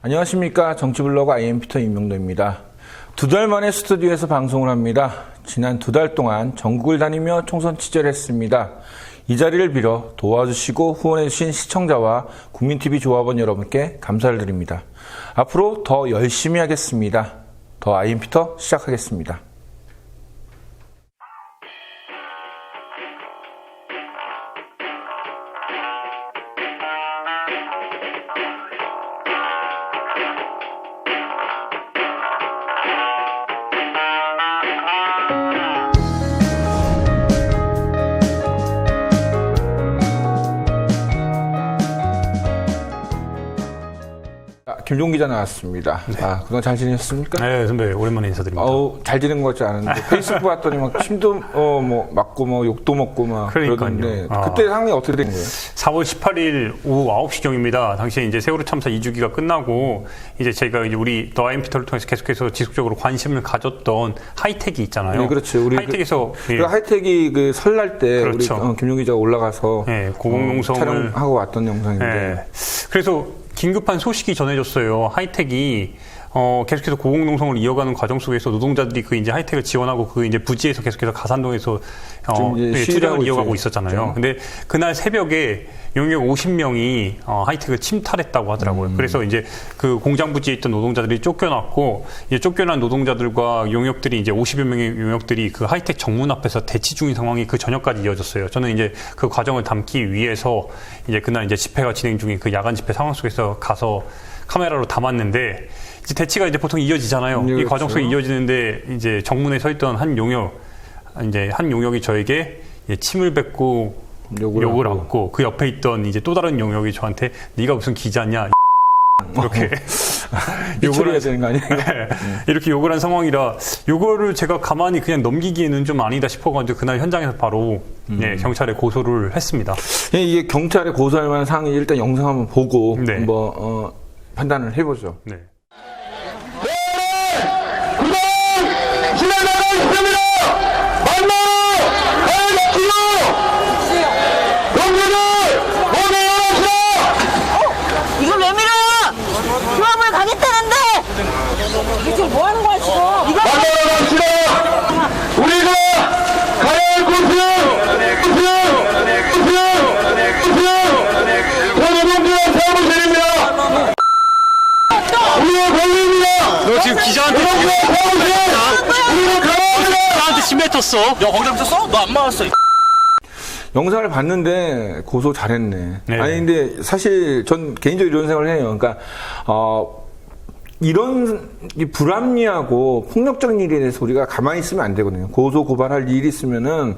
안녕하십니까. 정치블로거 IMP터 임명도입니다. 2달 만에 스튜디오에서 방송을 합니다. 지난 2달 동안 전국을 다니며 총선 취재를 했습니다. 이 자리를 빌어 도와주시고 후원해주신 시청자와 국민TV 조합원 여러분께 감사를 드립니다. 앞으로 더 열심히 하겠습니다. 더 IMP터 시작하겠습니다. 김종 기자 나왔습니다. 네. 그동안 잘 지내셨습니까? 네, 선배 오랜만에 인사드립니다. 잘 지낸 것 같지 않은데 페이스북 봤더니 막 침도 맞고 욕도 먹고 막 그러던데 그때 상황이 어떻게 된 거예요? 4월 18일 오후 9시경입니다. 당시에 이제 세월호 참사 2주기가 끝나고 이제 제가 이제 우리 더 IMP터를 통해서 계속해서 지속적으로 관심을 가졌던 하이텍이 있잖아요. 네, 그렇죠. 우리 하이텍에서 그 하이텍이 그 설날 때 그렇죠. 우리 김종 기자가 올라가서 고공농성을 촬영하고 왔던 영상인데. 네. 그래서 긴급한 소식이 전해졌어요. 하이텍이 계속해서 고공농성을 이어가는 과정 속에서 노동자들이 그 이제 하이텍을 지원하고 그 이제 부지에서 계속해서 가산동에서 투쟁을 이어가고 있었잖아요. 근데 그날 새벽에 용역 50명이 하이텍을 침탈했다고 하더라고요. 그래서 이제 그 공장 부지에 있던 노동자들이 쫓겨났고 이제 쫓겨난 노동자들과 용역들이 이제 50여 명의 용역들이 그 하이텍 정문 앞에서 대치 중인 상황이 그 저녁까지 이어졌어요. 저는 이제 그 과정을 담기 위해서 이제 그날 이제 집회가 진행 중인 그 야간 집회 상황 속에서 가서 카메라로 담았는데 이제 대치가 이제 보통 이어지잖아요. 그렇죠. 이 과정 속에 이어지는데 이제 정문에 서 있던 한 용역이 저에게 침을 뱉고 욕을 하고 그 옆에 있던 이제 또 다른 용역이 저한테 네가 무슨 기자냐 이렇게 욕을 해야 되는 거 아니에요? 이렇게 욕을 한 상황이라 요거를 제가 가만히 그냥 넘기기에는 좀 아니다 싶어가지고 그날 현장에서 바로 경찰에 고소를 했습니다. 이게 경찰에 고소할 만한 사항이 일단 영상 한번 보고 한번 판단을 해보죠. 네. 지금 뭐 하는 거야, 지금? 이거 만나봅시다! 우리가 가야 할 곳은 노동부와 사무실입니다! 우리가 권리입니다! 너 지금 기자한테 노동부와 사무실! 우리가 가야 합니다! 나한테 침 뱉었어? 야, 거기다 붙였어? 너 안 맞았어. 영상을 봤는데 고소 잘했네. 네. 아니 근데 사실 전 개인적으로 이런 생각을 해요. 그러니까 이런 불합리하고 폭력적인 일에 대해서 우리가 가만히 있으면 안 되거든요. 고소 고발할 일이 있으면은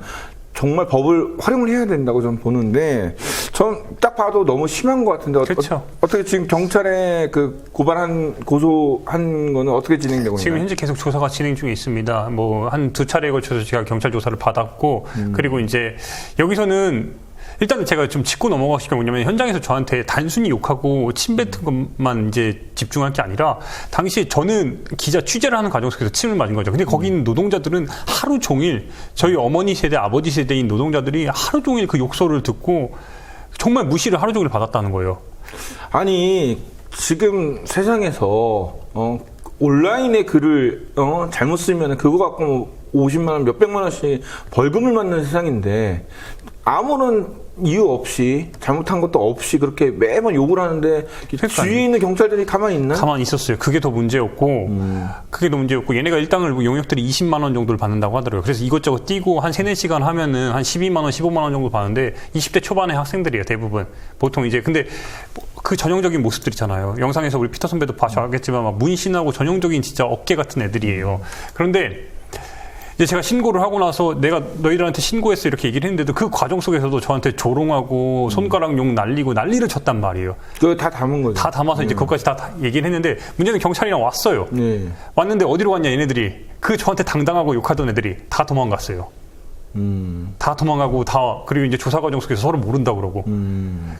정말 법을 활용을 해야 된다고 저는 보는데 전 딱 봐도 너무 심한 것 같은데 그렇죠. 어떻게 지금 경찰에 그 고소한 거는 어떻게 진행되고 있나요? 지금 현재 계속 조사가 진행 중에 있습니다. 뭐 한 2차례에 걸쳐서 제가 경찰 조사를 받았고 그리고 이제 여기서는 일단은 제가 좀 짚고 넘어가실 게 뭐냐면 현장에서 저한테 단순히 욕하고 침 뱉은 것만 이제 집중할 게 아니라 당시에 저는 기자 취재를 하는 과정 속에서 침을 맞은 거죠. 근데 거기 있는 노동자들은 하루 종일 저희 어머니 세대, 아버지 세대인 노동자들이 하루 종일 그 욕설을 듣고 정말 무시를 하루 종일 받았다는 거예요. 아니 지금 세상에서 온라인에 글을 잘못 쓰면 그거 갖고 뭐 50만 원, 몇백만 원씩 벌금을 받는 세상인데 아무런 이유 없이 잘못한 것도 없이 그렇게 매번 욕을 하는데 주위에 있는 경찰들이 가만히 있나? 가만히 있었어요. 그게 더 문제였고 얘네가 일당을 용역들이 20만 원 정도를 받는다고 하더라고요. 그래서 이것저것 뛰고 한 3-4시간 하면은 한 12만 원, 15만 원 정도 받는데 20대 초반의 학생들이에요. 대부분. 보통 이제 근데 그 전형적인 모습들 있잖아요. 영상에서 우리 피터 선배도 봐주겠지만 막 문신하고 전형적인 진짜 어깨 같은 애들이에요. 그런데 이제 제가 신고를 하고 나서 내가 너희들한테 신고했어 이렇게 얘기를 했는데도 그 과정 속에서도 저한테 조롱하고 손가락 욕 날리고 난리를 쳤단 말이에요. 그거 다 담은 거죠. 다 담아서 이제 그것까지 다 얘기를 했는데 문제는 경찰이랑 왔어요. 왔는데 어디로 갔냐 얘네들이. 그 저한테 당당하고 욕하던 애들이 다 도망갔어요. 다 도망가고 그리고 이제 조사 과정 속에서 서로 모른다 그러고.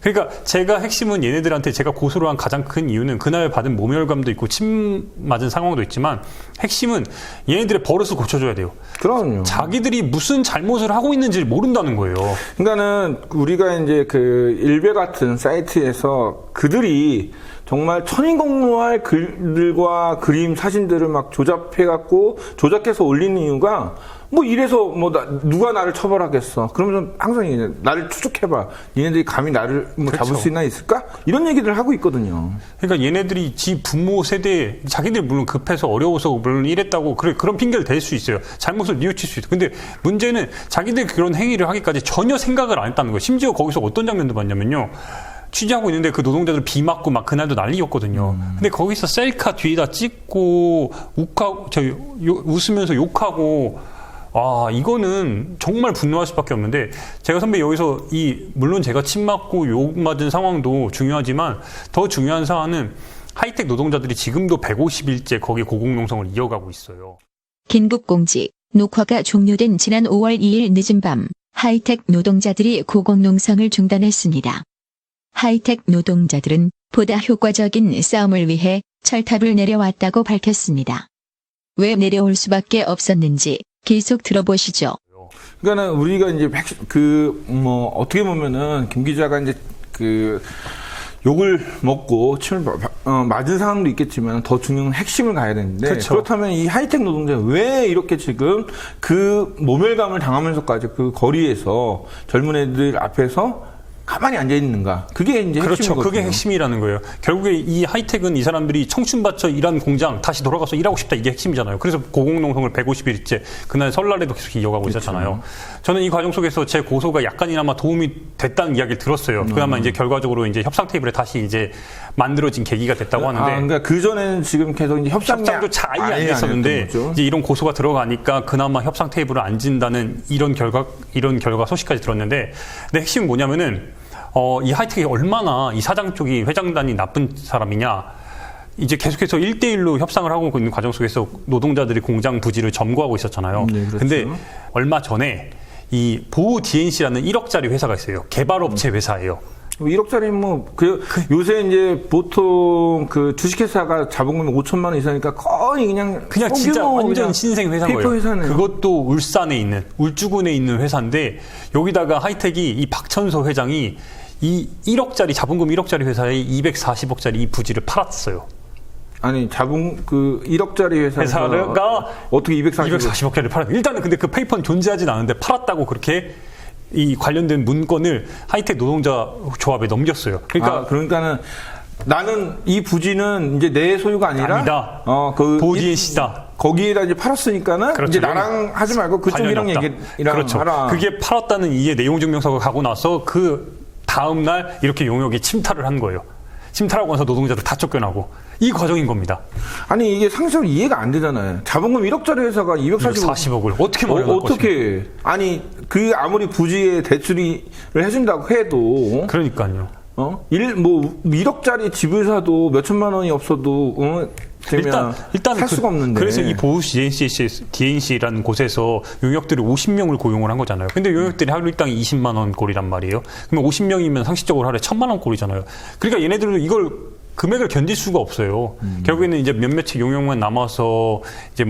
그러니까 제가 핵심은 얘네들한테 제가 고소를 한 가장 큰 이유는 그날 받은 모멸감도 있고 침 맞은 상황도 있지만 핵심은 얘네들의 버릇을 고쳐줘야 돼요. 그럼요. 자기들이 무슨 잘못을 하고 있는지 모른다는 거예요. 그러니까는 우리가 이제 그 일베 같은 사이트에서 그들이 정말 천인공노할 글들과 그림, 사진들을 막 조작해갖고 조작해서 올리는 이유가 뭐 이래서 뭐 누가 나를 처벌하겠어. 그러면서 항상 이제 나를 추적해봐. 얘네들이 감히 나를 뭐 그렇죠. 잡을 수 있나 있을까? 이런 얘기들 하고 있거든요. 그러니까 얘네들이 지 부모 세대, 자기들 물론 급해서 어려워서 물론 이랬다고 그런 핑계를 댈 수 있어요. 잘못을 뉘우칠 수 있어요. 근데 문제는 자기들 그런 행위를 하기까지 전혀 생각을 안 했다는 거예요. 심지어 거기서 어떤 장면도 봤냐면요. 취재하고 있는데 그 노동자들 비 맞고 막 그날도 난리였거든요. 근데 거기서 셀카 뒤에다 찍고 웃으면서 욕하고 이거는 정말 분노할 수밖에 없는데 제가 선배 여기서 물론 제가 침 맞고 욕 맞은 상황도 중요하지만 더 중요한 사안은 하이텍 노동자들이 지금도 150일째 거기 고공농성을 이어가고 있어요. 긴급 공지. 녹화가 종료된 지난 5월 2일 늦은 밤 하이텍 노동자들이 고공농성을 중단했습니다. 하이텍 노동자들은 보다 효과적인 싸움을 위해 철탑을 내려왔다고 밝혔습니다. 왜 내려올 수밖에 없었는지 계속 들어보시죠. 그러니까는 우리가 이제 어떻게 보면은 김 기자가 이제 욕을 먹고 침을 맞은 상황도 있겠지만 더 중요한 핵심을 가야 되는데 그렇죠. 그렇다면 이 하이텍 노동자 왜 이렇게 지금 그 모멸감을 당하면서까지 그 거리에서 젊은 애들 앞에서 가만히 앉아 있는가? 그게 이제 그렇죠. 핵심이거든요. 그게 핵심이라는 거예요. 결국에 이 하이텍은 이 사람들이 청춘 바쳐 일한 공장 다시 돌아가서 일하고 싶다 이게 핵심이잖아요. 그래서 고공농성을 150일째 그날 설날에도 계속 이어가고 있었잖아요. 저는 이 과정 속에서 제 고소가 약간이나마 도움이 됐다는 이야기를 들었어요. 그나마 이제 결과적으로 이제 협상 테이블에 다시 이제 만들어진 계기가 됐다고 하는데. 그러니까 그 전에는 지금 계속 이제 협상도 아예 안 됐었는데 이제 이런 고소가 들어가니까 그나마 협상 테이블에 앉은다는 이런 결과 소식까지 들었는데, 근데 핵심은 뭐냐면은. 이 하이텍이 얼마나 이 사장 쪽이 회장단이 나쁜 사람이냐. 이제 계속해서 1대1로 협상을 하고 있는 과정 속에서 노동자들이 공장 부지를 점거하고 있었잖아요. 네, 그렇죠. 근데 얼마 전에 이 보우 DNC라는 1억짜리 회사가 있어요. 개발업체 회사예요. 1억짜리 요새 이제 보통 그 주식회사가 자본금이 5천만 원 이상이니까 거의 그냥 진짜 완전 신생 회사인 거예요. 회사네요. 그것도 울산에 있는 울주군에 있는 회사인데 여기다가 하이텍이 이 박천서 회장이 이 1억짜리 자본금 1억짜리 회사에 240억짜리 이 부지를 팔았어요. 아니 1억짜리 회사가 어떻게 240억짜리를 팔았어요. 일단은 근데 그 페이퍼는 존재하진 않은데 팔았다고 그렇게 이 관련된 문건을 하이텍 노동자 조합에 넘겼어요. 그러니까는 나는 이 부지는 이제 내 소유가 아니다. 보우 DNC다. 거기에다 이제 팔았으니까는 그렇죠. 이제 나랑 하지 말고 그쪽이랑 얘기랑 그렇죠. 하라. 그게 팔았다는 이에 내용 증명서가 가고 나서 그 다음 날 이렇게 용역이 침탈을 한 거예요. 침탈하고 나서 노동자들 다 쫓겨나고 이 과정인 겁니다. 아니 이게 상식적으로 이해가 안 되잖아요. 자본금 1억짜리 회사가 240억을 어떻게 마련할 어떻게 아니 아무리 부지에 대출을 해준다고 해도 그러니까요. 1억짜리 집을 사도 몇 천만 원이 없어도 일단 살 수가 없는데. 그래서 이 보우 DNC라는 곳에서 용역들이 50명을 고용을 한 거잖아요. 근데 용역들이 하루 일당 20만 원 꼴이란 말이에요. 그러면 50명이면 상식적으로 하루에 1,000만 원 꼴이잖아요. 그러니까 얘네들은 이걸 금액을 견딜 수가 없어요. 결국에는 이제 몇몇의 용역만 남아서 이제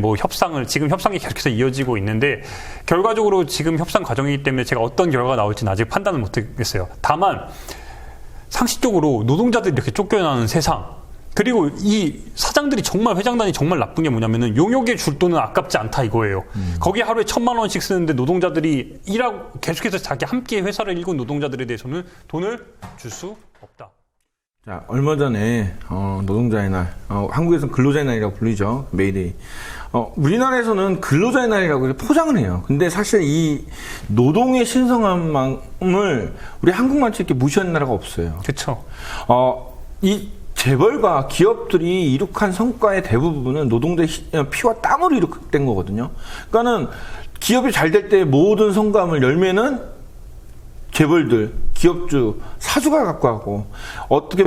지금 협상이 계속해서 이어지고 있는데 결과적으로 지금 협상 과정이기 때문에 제가 어떤 결과가 나올지는 아직 판단을 못 하겠어요. 다만 상식적으로 노동자들이 이렇게 쫓겨나는 세상, 그리고 이 사장들이 정말 회장단이 정말 나쁜 게 뭐냐면은 용역에 줄 돈은 아깝지 않다 이거예요. 거기에 하루에 1,000만 원씩 쓰는데 노동자들이 일하고 계속해서 자기 함께 회사를 일군 노동자들에 대해서는 돈을 줄 수 없다. 자, 얼마 전에 노동자의 날, 한국에서는 근로자의 날이라고 불리죠. 메이데이. 우리나라에서는 근로자의 날이라고 포장을 해요. 근데 사실 이 노동의 신성함을 우리 한국만 이렇게 무시하는 나라가 없어요. 그렇죠. 이 재벌과 기업들이 이룩한 성과의 대부분은 노동자의 피와 땀으로 이룩된 거거든요. 그러니까는 기업이 잘 될 때 모든 성과물 열매는 재벌들, 기업주, 사주가 갖고 하고, 어떻게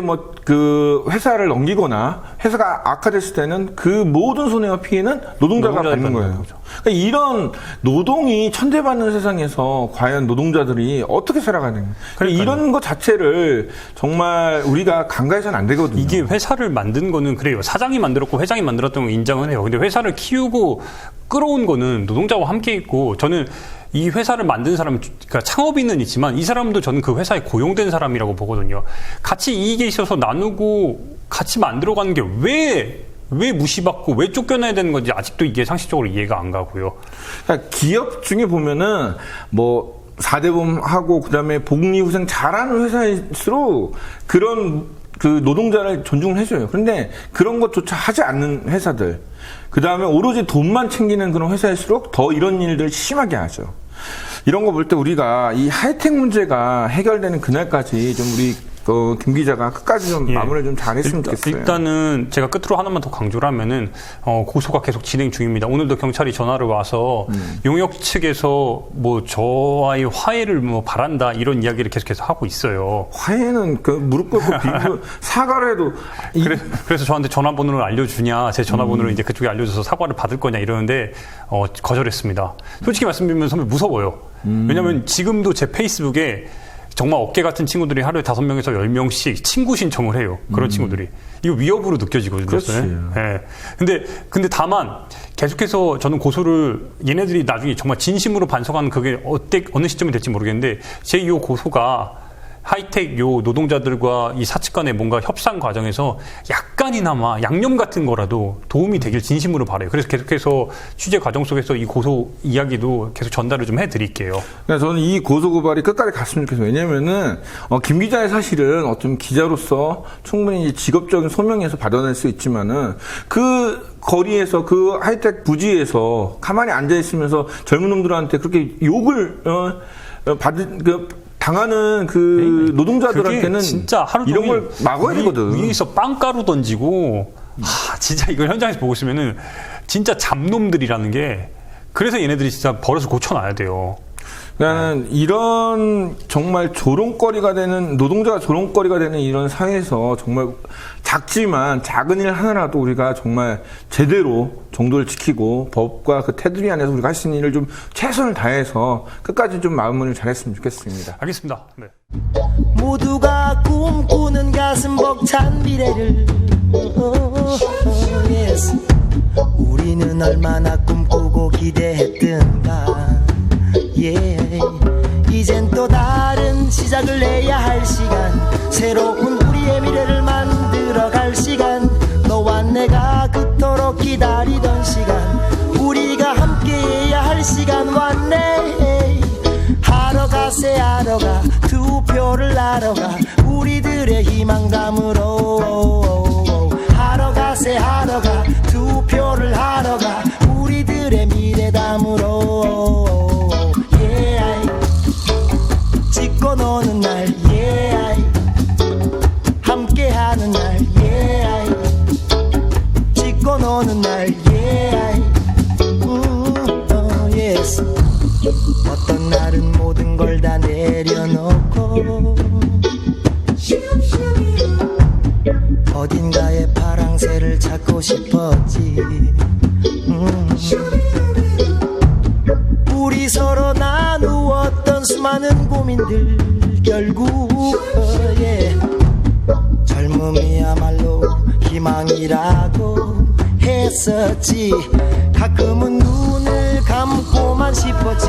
회사를 넘기거나 회사가 악화됐을 때는 그 모든 손해와 피해는 노동자가 받는 거예요. 그러니까 이런 노동이 천대받는 세상에서 과연 노동자들이 어떻게 살아가는 거예요. 이런 것 자체를 정말 우리가 간과해서는 안 되거든요. 이게 회사를 만든 거는 그래요. 사장이 만들었고 회장이 만들었던 거 인정은 해요. 근데 회사를 키우고 끌어온 거는 노동자와 함께 있고, 저는 이 회사를 만든 사람, 그러니까 창업인은 있지만 이 사람도 저는 그 회사에 고용된 사람이라고 보거든요. 같이 이익에 있어서 나누고 같이 만들어가는 게 왜 무시받고 왜 쫓겨나야 되는 건지 아직도 이게 상식적으로 이해가 안 가고요. 그러니까 기업 중에 보면은 뭐 4대보험 하고 그다음에 복리후생 잘하는 회사일수록 그런 그 노동자를 존중을 해줘요. 그런데 그런 것조차 하지 않는 회사들, 그다음에 오로지 돈만 챙기는 그런 회사일수록 더 이런 일들 심하게 하죠. 이런 거 볼 때 우리가 이 하이텍 문제가 해결되는 그날까지 좀 우리 김 기자가 끝까지 좀 마무리를 좀 잘했으면 좋겠어요. 일단은 제가 끝으로 하나만 더 강조를 하면은 고소가 계속 진행 중입니다. 오늘도 경찰이 전화를 와서 용역 측에서 뭐 저와의 화해를 뭐 바란다 이런 이야기를 계속해서 하고 있어요. 화해는 그 무릎 꿇고 빌고 사과를 해도 그래서 저한테 전화번호를 알려주냐, 제 전화번호를 이제 그쪽에 알려줘서 사과를 받을 거냐 이러는데 거절했습니다. 솔직히 말씀드리면 선배 무서워요. 왜냐하면 지금도 제 페이스북에 정말 어깨 같은 친구들이 하루에 5명에서 10명씩 친구 신청을 해요. 그런 친구들이. 이거 위협으로 느껴지거든요. 그렇지. 예. 근데 다만 계속해서 저는 고소를 얘네들이 나중에 정말 진심으로 반성하는 그게 어느 시점이 될지 모르겠는데 제 이 고소가 하이텍 요 노동자들과 이 사측 간의 뭔가 협상 과정에서 약간이나마 양념 같은 거라도 도움이 되길 진심으로 바라요. 그래서 계속해서 취재 과정 속에서 이 고소 이야기도 계속 전달을 좀 해드릴게요. 그러니까 저는 이 고소 고발이 끝까지 갔으면 좋겠어요. 왜냐면은 김 기자의 사실은 어떤 기자로서 충분히 직업적인 소명에서 받아낼 수 있지만은 그 거리에서 그 하이텍 부지에서 가만히 앉아 있으면서 젊은 놈들한테 그렇게 욕을 당하는 그 노동자들한테는 진짜 하루 이런 걸 막아야 되거든. 위에서 빵가루 던지고 진짜 이걸 현장에서 보고 있으면은 진짜 잡놈들이라는 게 그래서 얘네들이 진짜 버릇을 고쳐놔야 돼요. 그러니까 이런 정말 조롱거리가 되는 노동자가 조롱거리가 되는 이런 사회에서 정말 작지만 작은 일 하나라도 우리가 정말 제대로 정도를 지키고 법과 그 테두리 안에서 우리가 할 수 있는 일을 좀 최선을 다해서 끝까지 좀 마무리를 잘했으면 좋겠습니다. 알겠습니다. 네. 모두가 꿈꾸는 가슴 벅찬 미래를 yes. 우리는 얼마나 꿈꾸고 기대했던가 yeah. 이젠 또 다른 시작을 내야 할 시간 새로운 우리의 미래를 만들어갈 시간 너와 내가 그토록 기다리던 시간 우리가 함께해야 할 시간 왔네 하러 가세 하러 가 투표를 하러 가 우리들의 희망 담으러 하러 가세 하러 가 투표를 하러 가 우리들의 미래 담으러 yeah. 찍고 노는 날 yeah. 함께하는 날 yeah. 찍고 노는 날 yeah. yes. 어떤 날은 모든 걸 다 내려놓고 어딘가에 파랑새를 찾고 싶었지 우리 서로 나누었던 수많은 고민들 결국 yeah. 젊음이야말로 희망이라고 했었지 가끔은 눈을 감고만 싶었지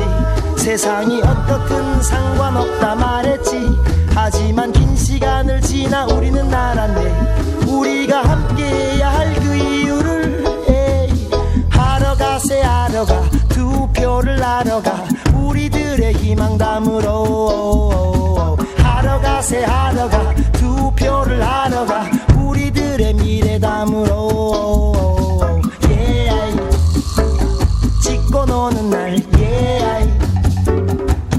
세상이 어떻든 상관없다 말했지 하지만 긴 시간을 지나 우리는 알았네 우리가 함께해야 할 그 이유를 에이. 하러 가세 하러 가 투표를 하러 가 우리들의 희망 담으러 하러 가세 하러 가 투표를 하러 가 우리들의 미래 담으러 yeah. 찍고 노는 날 yeah.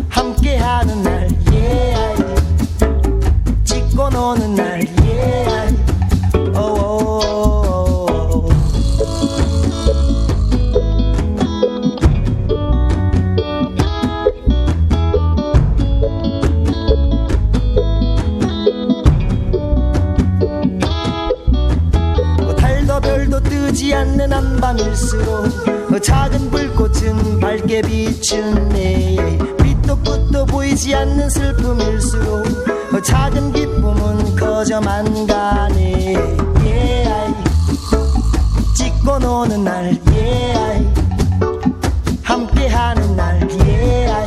함께하는 날 yeah. 찍고 노는 날 yeah. 달도 별도 뜨지 않는 한밤일수록 작은 불꽃은 밝게 비추네 빛도 끝도 보이지 않는 슬픔일수록 작은 기쁨은 커져만 가네 yeah. 찍고 노는 날 yeah. 함께하는 날 yeah.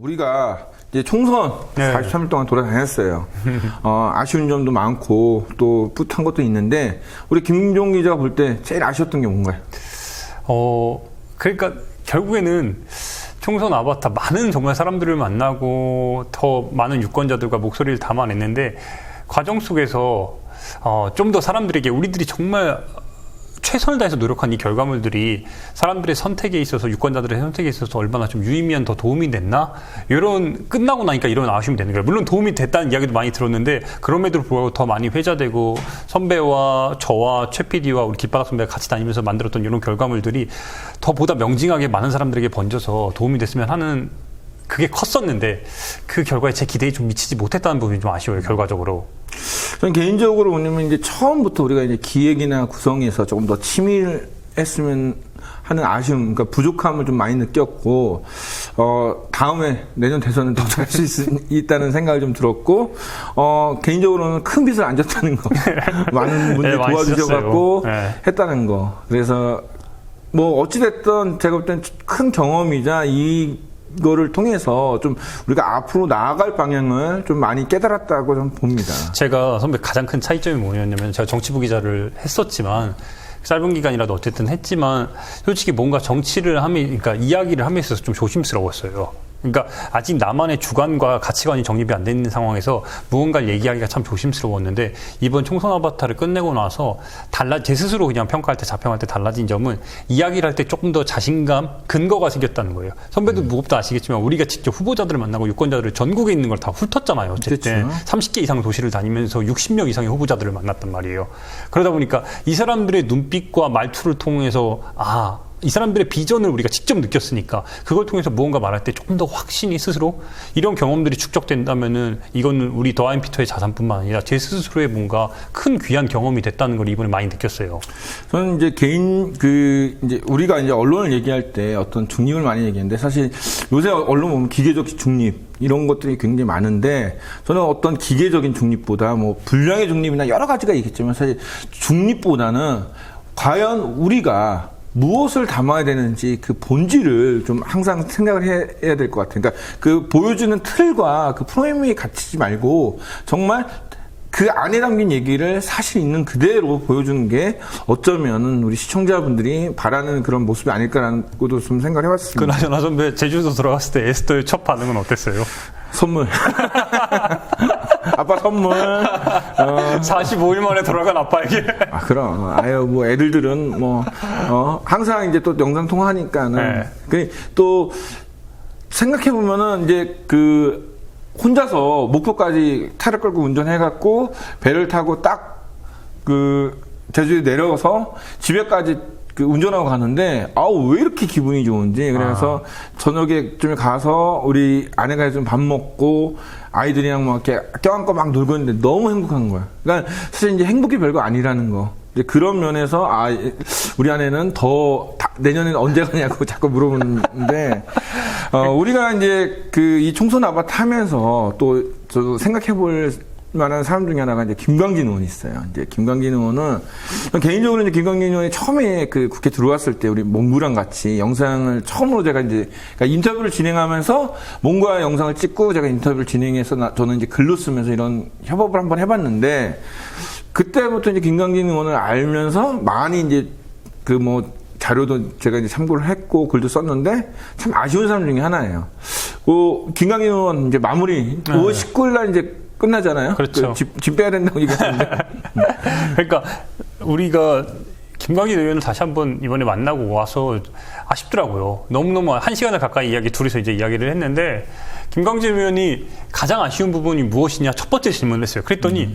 우리가 이제 총선 네. 43일 동안 돌아다녔어요. 아쉬운 점도 많고 또 뿌듯한 것도 있는데 우리 김종 기자가 볼 때 제일 아쉬웠던 게 뭔가요? 그러니까 결국에는 총선 아바타 많은 정말 사람들을 만나고 더 많은 유권자들과 목소리를 담아냈는데 과정 속에서 좀 더 사람들에게 우리들이 정말 최선을 다해서 노력한 이 결과물들이 사람들의 선택에 있어서 유권자들의 선택에 있어서 얼마나 좀 유의미한 더 도움이 됐나? 이런 끝나고 나니까 이런 아쉬움이 되는 거예요. 물론 도움이 됐다는 이야기도 많이 들었는데 그럼에도 불구하고 더 많이 회자되고 선배와 저와 최 PD와 우리 길바닥 선배가 같이 다니면서 만들었던 이런 결과물들이 더 보다 명징하게 많은 사람들에게 번져서 도움이 됐으면 하는 그게 컸었는데 그 결과에 제 기대에 좀 미치지 못했다는 부분이 좀 아쉬워요. 결과적으로. 저는 개인적으로 왜냐면 이제 처음부터 우리가 이제 기획이나 구성에서 조금 더 치밀했으면 하는 아쉬움, 그러니까 부족함을 좀 많이 느꼈고, 다음에 내년 대선은 더 잘할 수 있다는 생각을 좀 들었고, 개인적으로는 큰 빚을 안 졌다는 거. 많은 분들이 네, 도와주셔갖고 네. 했다는 거. 그래서 뭐 어찌됐든 제가 볼 땐 큰 경험이자 이거를 통해서 좀 우리가 앞으로 나아갈 방향을 좀 많이 깨달았다고 좀 봅니다. 제가 선배 가장 큰 차이점이 뭐였냐면 제가 정치부 기자를 했었지만 짧은 기간이라도 어쨌든 했지만 솔직히 뭔가 정치를 그러니까 이야기를 함에 있어서 좀 조심스러웠어요. 그러니까 아직 나만의 주관과 가치관이 정립이 안 돼 있는 상황에서 무언가를 얘기하기가 참 조심스러웠는데 이번 총선 아바타를 끝내고 나서 제 스스로 그냥 평가할 때 자평할 때 달라진 점은 이야기를 할 때 조금 더 자신감, 근거가 생겼다는 거예요. 선배도 무겁다 아시겠지만 우리가 직접 후보자들을 만나고 유권자들을 전국에 있는 걸 다 훑었잖아요. 어쨌든 그렇죠. 30개 이상 도시를 다니면서 60명 이상의 후보자들을 만났단 말이에요. 그러다 보니까 이 사람들의 눈빛과 말투를 통해서 이 사람들의 비전을 우리가 직접 느꼈으니까 그걸 통해서 무언가 말할 때 조금 더 확신이 스스로 이런 경험들이 축적된다면은 이거는 우리 더 아임피터의 자산뿐만 아니라 제 스스로의 뭔가 큰 귀한 경험이 됐다는 걸 이번에 많이 느꼈어요. 저는 이제 이제 우리가 이제 언론을 얘기할 때 어떤 중립을 많이 얘기하는데 사실 요새 언론 보면 기계적 중립 이런 것들이 굉장히 많은데 저는 어떤 기계적인 중립보다 뭐 분량의 중립이나 여러 가지가 있겠지만 사실 중립보다는 과연 우리가 무엇을 담아야 되는지 그 본질을 좀 항상 생각을 해야 될 것 같아요. 그러니까 그 보여주는 틀과 그 프레임에 갇히지 말고 정말 그 안에 담긴 얘기를 사실 있는 그대로 보여주는 게 어쩌면 우리 시청자분들이 바라는 그런 모습이 아닐까라는 것도 좀 생각을 해봤습니다. 그나저나 선배 제주도 들어갔을 때 에스더의 첫 반응은 어땠어요? 선물. 아빠 선물. 45일 만에 돌아간 아빠에게. 그럼. 뭐 애들들은 항상 이제 또 영상 통화하니까는. 네. 또 생각해보면은 이제 혼자서 목포까지 차를 끌고 운전해갖고 배를 타고 딱 제주에 내려서 집에까지 운전하고 가는데 왜 이렇게 기분이 좋은지 그래서 저녁에 좀 가서 우리 아내가 좀 밥 먹고 아이들이랑 막 이렇게 껴안고 막 놀고 있는데 너무 행복한 거야. 그러니까 사실 이제 행복이 별거 아니라는 거. 이제 그런 면에서 우리 아내는 내년에는 언제 가냐고 자꾸 물어보는데 우리가 이제 이 총선 아바타 하면서 또 저도 생각해볼 만한 사람 중에 하나가 이제 김광진 의원이 있어요. 이제 김광진 의원은 개인적으로 이제 김광진 의원이 처음에 국회 들어왔을 때 우리 몽구랑 같이 영상을 처음으로 제가 이제 그러니까 인터뷰를 진행하면서 몽구와 영상을 찍고 제가 인터뷰를 진행해서 저는 이제 글로 쓰면서 이런 협업을 한번 해봤는데 그때부터 이제 김광진 의원을 알면서 많이 이제 자료도 제가 이제 참고를 했고 글도 썼는데 참 아쉬운 사람 중에 하나예요. 김광진 의원 이제 마무리 5월 19일 날 이제 끝나잖아요. 그렇죠. 짐 빼야 된다고 얘기했는데. 그러니까 우리가 김광진 의원을 다시 한번 이번에 만나고 와서 아쉽더라고요. 너무너무 1시간을 가까이 둘이서 이제 이야기를 했는데 김광진 의원이 가장 아쉬운 부분이 무엇이냐 첫 번째 질문을 했어요. 그랬더니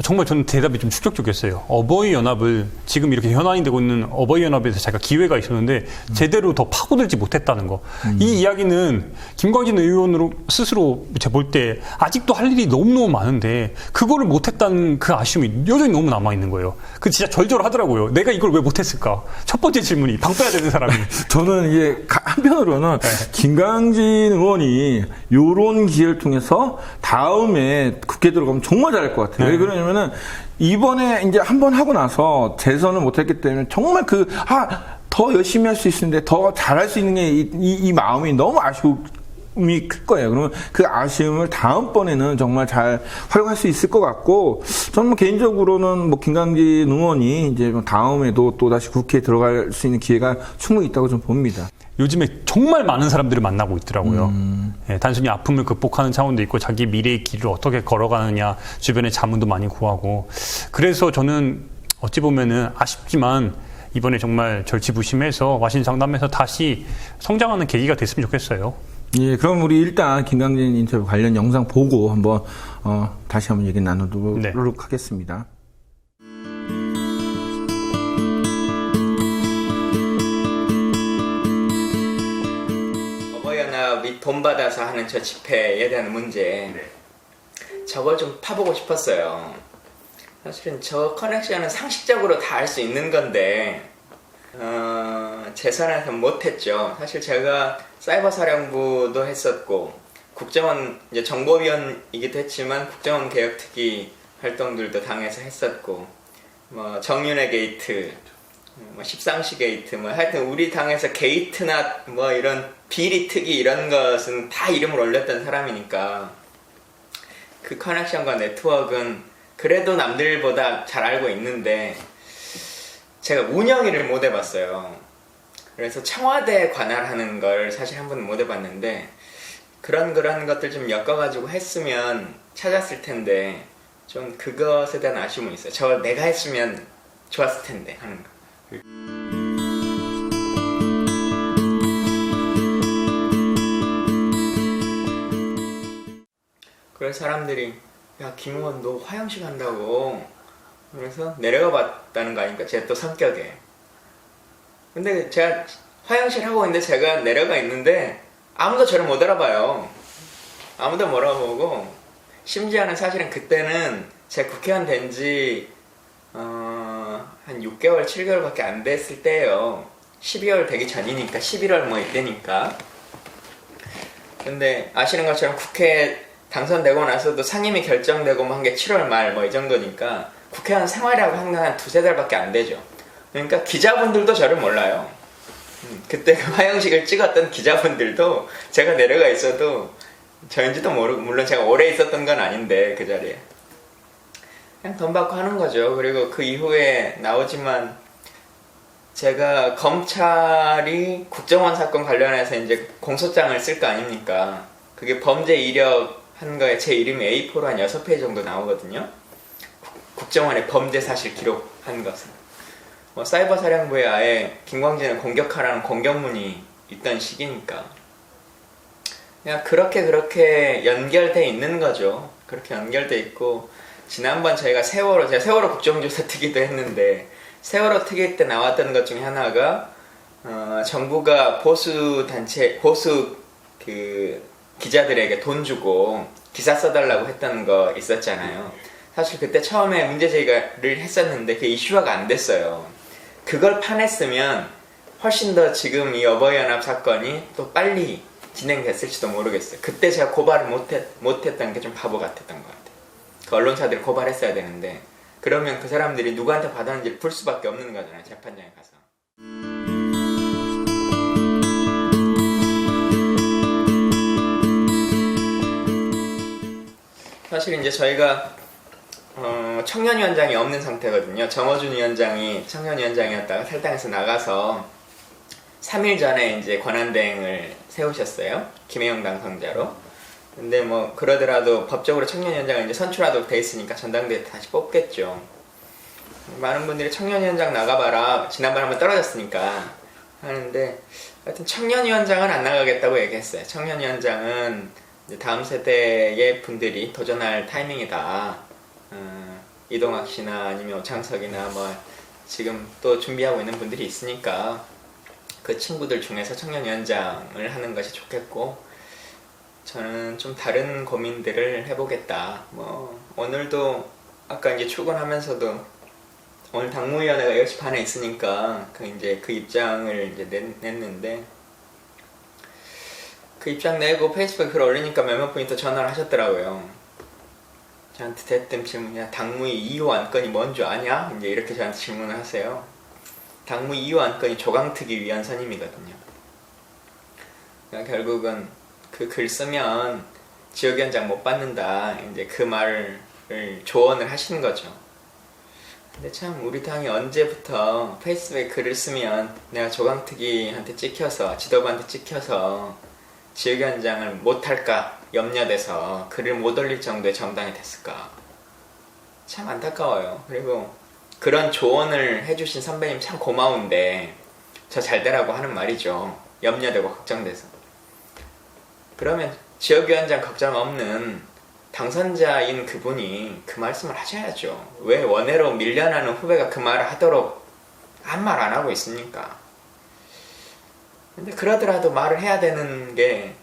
정말 저는 대답이 좀 충격적이었어요. 어버이연합을 지금 이렇게 현안이 되고 있는 어버이연합에서 자기가 기회가 있었는데 제대로 더 파고들지 못했다는 거. 이 이야기는 김광진 의원으로 스스로 제가 볼 때 아직도 할 일이 너무너무 많은데 그거를 못했다는 그 아쉬움이 여전히 너무 남아있는 거예요. 진짜 절절하더라고요. 내가 이걸 왜 못했을까? 첫 번째 질문이 방 빼야 되는 사람이. 저는 이게 한편으로는 김광진 의원이 요런 기회를 통해서 다음에 국회 들어가면 정말 잘할 것 같아요. 왜 그러냐면은 이번에 이제 한번 하고 나서 재선을 못했기 때문에 정말 더 열심히 할 수 있는데 더 잘할 수 있는 게 이 마음이 너무 아쉬움이 클 거예요. 그러면 그 아쉬움을 다음번에는 정말 잘 활용할 수 있을 것 같고, 저는 뭐 개인적으로는 뭐 김광진 의원이 이제 다음에도 또 다시 국회에 들어갈 수 있는 기회가 충분히 있다고 좀 봅니다. 요즘에 정말 많은 사람들을 만나고 있더라고요. 예, 단순히 아픔을 극복하는 차원도 있고 자기 미래의 길을 어떻게 걸어가느냐 주변에 자문도 많이 구하고 그래서 저는 어찌 보면은 아쉽지만 이번에 정말 절치부심해서 와신 상담에서 다시 성장하는 계기가 됐으면 좋겠어요. 예, 그럼 우리 일단 김광진 인터뷰 관련 영상 보고 한번 다시 한번 얘기 나누도록 네. 하겠습니다. 어버이연합이 돈 받아서 하는 저 집회에 대한 문제, 저걸 좀 파보고 싶었어요. 사실은 저 커넥션은 상식적으로 다 할 수 있는 건데 제 선에서 못했죠. 사실 제가 사이버 사령부도 했었고 국정원 이제 정보위원이기도 했지만 국정원 개혁특위 활동들도 당에서 했었고 뭐 정윤회 게이트, 뭐 십상시 게이트, 뭐 하여튼 우리 당에서 게이트나 뭐 이런 비리 특위 이런 것은 다 이름을 올렸던 사람이니까 그 커넥션과 네트워크는 그래도 남들보다 잘 알고 있는데 제가 운영 일을 못 해봤어요. 그래서 청와대 관할하는 걸 사실 한 번은 못 해봤는데 그런 것들 좀 엮어가지고 했으면 찾았을 텐데 좀 그것에 대한 아쉬움은 있어요. 저걸 내가 했으면 좋았을 텐데 하는 거. 그래서 사람들이 야 김의원 너 화영식 한다고 그래서 내려가 봤다는 거 아닙니까? 제 또 성격에. 근데 제가 화영식 하고 있는데 제가 내려가 있는데 아무도 저를 못 알아봐요. 아무도 못 알아보고 심지어는 사실은 그때는 제가 국회의원 된 지 한 6개월, 7개월밖에 안 됐을 때예요. 12월 되기 전이니까 11월 뭐 이때니까. 근데 아시는 것처럼 국회에 당선되고 나서도 상임위 결정되고 한 게 7월 말 뭐 이 정도니까 국회의원 생활이라고 한 건 한 두세 달밖에 안 되죠. 그러니까 기자분들도 저를 몰라요. 그때 화영식을 찍었던 기자분들도 제가 내려가 있어도 저인지도 모르고, 물론 제가 오래 있었던 건 아닌데 그 자리에 그냥 돈 받고 하는 거죠. 그리고 그 이후에 나오지만 제가 검찰이 국정원 사건 관련해서 이제 공소장을 쓸 거 아닙니까? 그게 범죄 이력 한 거에 제 이름이 A4로 한 6페이지 정도 나오거든요. 국정원의 범죄 사실 기록한 것은. 뭐 사이버 사령부에 아예 김광진을 공격하라는 공격문이 있던 시기니까. 그냥 그렇게 연결돼 있는 거죠. 그렇게 연결돼 있고, 지난번 제가 세월호 국정조사 특위도 했는데, 세월호 특위 때 나왔던 것 중에 하나가, 정부가 보수 기자들에게 돈 주고 기사 써달라고 했던 거 있었잖아요. 사실 그때 처음에 문제 제기를 했었는데 그게 이슈화가 안 됐어요. 그걸 파냈으면 훨씬 더 지금 이 어버이연합 사건이 또 빨리 진행됐을지도 모르겠어요. 그때 제가 고발을 못했던 게 좀 바보 같았던 것 같아요. 그 언론사들 고발했어야 되는데 그러면 그 사람들이 누구한테 받았는지 풀 수밖에 없는 거잖아요. 재판장에 가서. 사실 이제 저희가 청년위원장이 없는 상태거든요. 정어준 위원장이 청년위원장이었다가 탈당해서 나가서 3일 전에 이제 권한대행을 세우셨어요. 김혜영 당선자로. 근데 뭐 그러더라도 법적으로 청년위원장은 이제 선출하도록 돼 있으니까 전당대회 다시 뽑겠죠. 많은 분들이 청년위원장 나가봐라. 지난번에 한번 떨어졌으니까 하는데 하여튼 청년위원장은 안 나가겠다고 얘기했어요. 청년위원장은 이제 다음 세대의 분들이 도전할 타이밍이다. 이동학 씨나 아니면 오창석이나 뭐 지금 또 준비하고 있는 분들이 있으니까 그 친구들 중에서 청년위원장을 하는 것이 좋겠고, 저는 좀 다른 고민들을 해보겠다. 뭐 오늘도 아까 이제 출근하면서도 오늘 당무위원회가 10시 반에 있으니까 그 입장을 이제 냈는데, 그 입장 내고 페이스북에 글 올리니까 몇몇 분이 또 전화를 하셨더라고요. 저한테 대뜸 질문이야. 당무위 2호 안건이 뭔 줄 아냐? 이제 이렇게 저한테 질문을 하세요. 당무위 2호 안건이 조강특위 위원 선임이거든요. 그러니까 결국은 그 글 쓰면 지역위원장 못 받는다. 이제 그 말을 조언을 하신 거죠. 근데 참 우리 당이 언제부터 페이스북에 글을 쓰면 내가 조강특위한테 찍혀서 지도부한테 찍혀서 지역위원장을 못할까 염려돼서 글을 못 올릴 정도의 정당이 됐을까. 참 안타까워요. 그리고 그런 조언을 해주신 선배님 참 고마운데 저 잘되라고 하는 말이죠. 염려되고 걱정돼서. 그러면 지역위원장 걱정 없는 당선자인 그분이 그 말씀을 하셔야죠. 왜 원외로 밀려나는 후배가 그 말을 하도록 아무 말 안 하고 있습니까? 근데 그러더라도 말을 해야 되는 게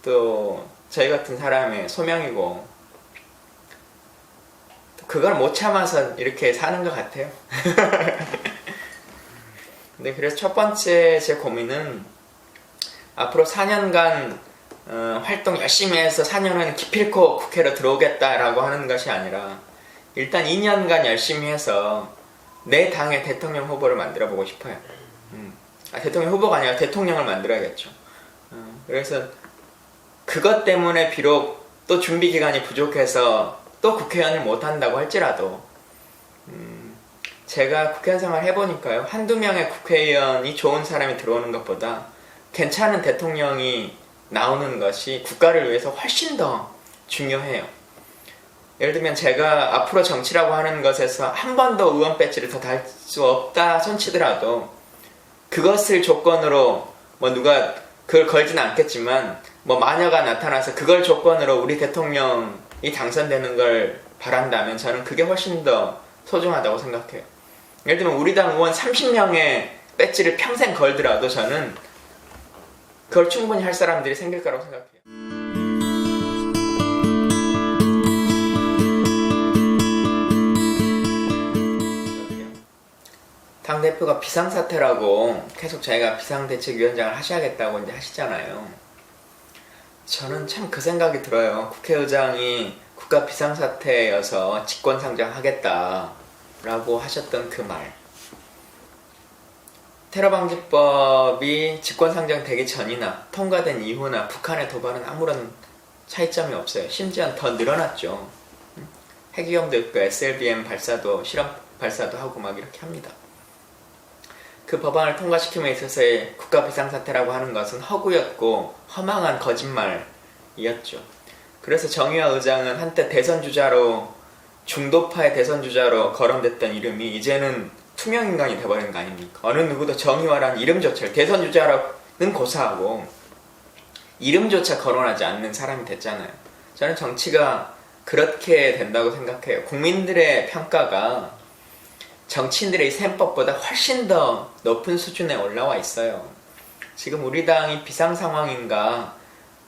또 저희 같은 사람의 소명이고 또 그걸 못 참아서 이렇게 사는 것 같아요. 근데 그래서 첫 번째 제 고민은 앞으로 4년간 활동 열심히 해서 4년은 기필코 국회로 들어오겠다라고 하는 것이 아니라 일단 2년간 열심히 해서 내 당의 대통령 후보를 만들어 보고 싶어요. 대통령 후보가 아니라 대통령을 만들어야겠죠. 그래서 그것 때문에 비록 또 준비 기간이 부족해서 또 국회의원을 못한다고 할지라도 제가 국회의원 생활 해보니까요. 한두 명의 국회의원이 좋은 사람이 들어오는 것보다 괜찮은 대통령이 나오는 것이 국가를 위해서 훨씬 더 중요해요. 예를 들면 제가 앞으로 정치라고 하는 것에서 한 번도 의원 배지를 더 달 수 없다 손치더라도 그것을 조건으로 뭐 누가 그걸 걸진 않겠지만 뭐 마녀가 나타나서 그걸 조건으로 우리 대통령이 당선되는 걸 바란다면 저는 그게 훨씬 더 소중하다고 생각해요. 예를 들면 우리 당 의원 30명의 배지를 평생 걸더라도 저는 그걸 충분히 할 사람들이 생길 거라고 생각해요. 당대표가 비상사태라고 계속 자기가 비상대책위원장을 하셔야겠다고 이제 하시잖아요. 저는 참 그 생각이 들어요. 국회의장이 국가 비상사태여서 직권상정하겠다라고 하셨던 그 말. 테러방지법이 직권상정되기 전이나 통과된 이후나 북한의 도발은 아무런 차이점이 없어요. 심지어 더 늘어났죠. 핵위험도 있고 SLBM 발사도 실험 발사도 하고 막 이렇게 합니다. 그 법안을 통과시킴에 있어서의 국가 비상사태라고 하는 것은 허구였고 허망한 거짓말이었죠. 그래서 정의화 의장은 한때 대선주자로 중도파의 대선주자로 거론됐던 이름이 이제는 투명인간이 돼버린 거 아닙니까? 어느 누구도 정의화라는 이름조차 대선주자로는 고사하고 이름조차 거론하지 않는 사람이 됐잖아요. 저는 정치가 그렇게 된다고 생각해요. 국민들의 평가가 정치인들의 셈법보다 훨씬 더 높은 수준에 올라와 있어요. 지금 우리 당이 비상상황인가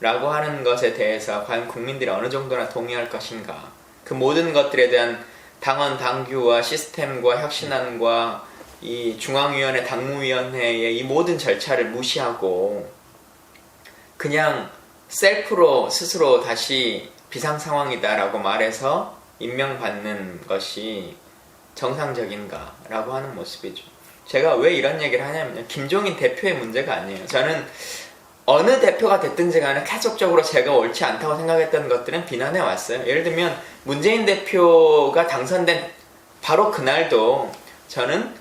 라고 하는 것에 대해서 과연 국민들이 어느 정도나 동의할 것인가. 그 모든 것들에 대한 당원 당규와 시스템과 혁신안과 이 중앙위원회 당무위원회의 이 모든 절차를 무시하고 그냥 셀프로 스스로 다시 비상상황이다라고 말해서 임명받는 것이 정상적인가 라고 하는 모습이죠. 제가 왜 이런 얘기를 하냐면요. 김종인 대표의 문제가 아니에요. 저는 어느 대표가 됐든지 간에 계속적으로 제가 옳지 않다고 생각했던 것들은 비난해 왔어요. 예를 들면 문재인 대표가 당선된 바로 그날도 저는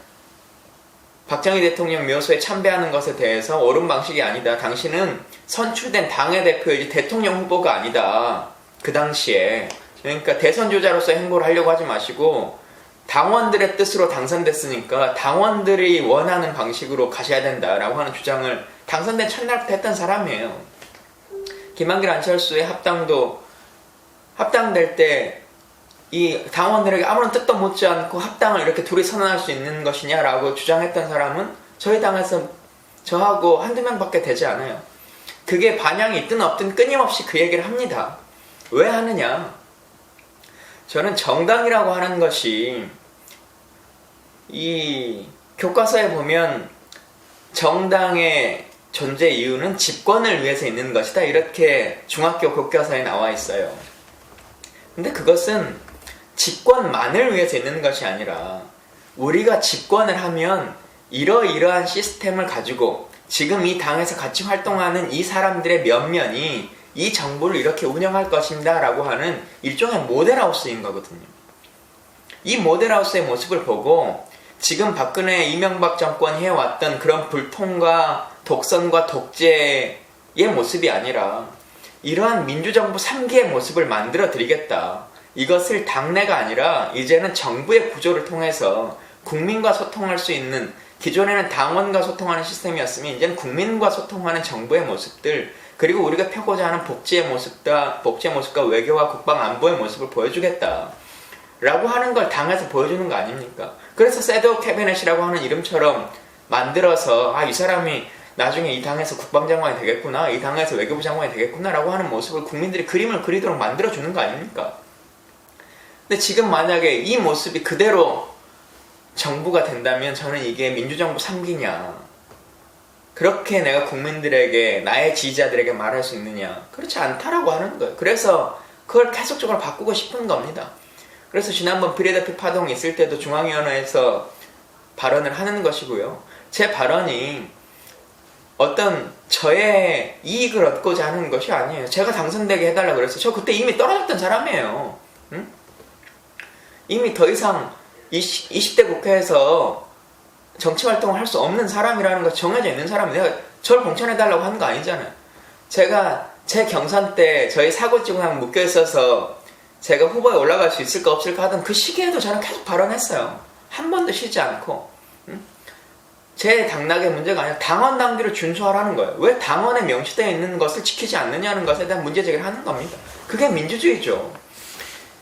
박정희 대통령 묘소에 참배하는 것에 대해서 옳은 방식이 아니다. 당신은 선출된 당의 대표이지 대통령 후보가 아니다. 그 당시에. 그러니까 대선주자로서 행보를 하려고 하지 마시고 당원들의 뜻으로 당선됐으니까 당원들이 원하는 방식으로 가셔야 된다라고 하는 주장을 당선된 첫날부터 했던 사람이에요. 김한길 안철수의 합당될 때 이 당원들에게 아무런 뜻도 묻지 않고 합당을 이렇게 둘이 선언할 수 있는 것이냐라고 주장했던 사람은 저희 당에서 저하고 한두 명밖에 되지 않아요. 그게 반향이 있든 없든 끊임없이 그 얘기를 합니다. 왜 하느냐? 저는 정당이라고 하는 것이 이 교과서에 보면 정당의 존재 이유는 집권을 위해서 있는 것이다. 이렇게 중학교 교과서에 나와 있어요. 근데 그것은 집권만을 위해서 있는 것이 아니라 우리가 집권을 하면 이러이러한 시스템을 가지고 지금 이 당에서 같이 활동하는 이 사람들의 면면이 이 정부를 이렇게 운영할 것입니다 라고 하는 일종의 모델하우스인 거거든요. 이 모델하우스의 모습을 보고 지금 박근혜 이명박 정권이 해왔던 그런 불통과 독선과 독재의 모습이 아니라 이러한 민주정부 3기의 모습을 만들어 드리겠다. 이것을 당내가 아니라 이제는 정부의 구조를 통해서 국민과 소통할 수 있는, 기존에는 당원과 소통하는 시스템이었으면 이제는 국민과 소통하는 정부의 모습들, 그리고 우리가 펴고자 하는 복지의 모습과 외교와 국방 안보의 모습을 보여주겠다 라고 하는 걸 당에서 보여주는 거 아닙니까? 그래서 섀도우 캐비넷이라고 하는 이름처럼 만들어서 이 사람이 나중에 이 당에서 국방장관이 되겠구나, 이 당에서 외교부 장관이 되겠구나 라고 하는 모습을 국민들이 그림을 그리도록 만들어주는 거 아닙니까? 근데 지금 만약에 이 모습이 그대로 정부가 된다면 저는 이게 민주정부 3기냐, 그렇게 내가 국민들에게, 나의 지지자들에게 말할 수 있느냐, 그렇지 않다라고 하는 거예요. 그래서 그걸 계속적으로 바꾸고 싶은 겁니다. 그래서 지난번 비례대표 파동이 있을 때도 중앙위원회에서 발언을 하는 것이고요. 제 발언이 어떤 저의 이익을 얻고자 하는 것이 아니에요. 제가 당선되게 해달라고 그랬어요. 저 그때 이미 떨어졌던 사람이에요. 응? 이미 더 이상 20대 국회에서 정치활동을 할 수 없는 사람이라는 거 정해져 있는 사람이, 내가 저를 공천해달라고 하는 거 아니잖아요. 제가 제 경선 때 저희 사고치고랑 묶여있어서 제가 후보에 올라갈 수 있을까 없을까 하던 그 시기에도 저는 계속 발언했어요. 한 번도 쉬지 않고. 제 당락의 문제가 아니라 당원 당규를 준수하라는 거예요. 왜 당원에 명시되어 있는 것을 지키지 않느냐는 것에 대한 문제제기를 하는 겁니다. 그게 민주주의죠.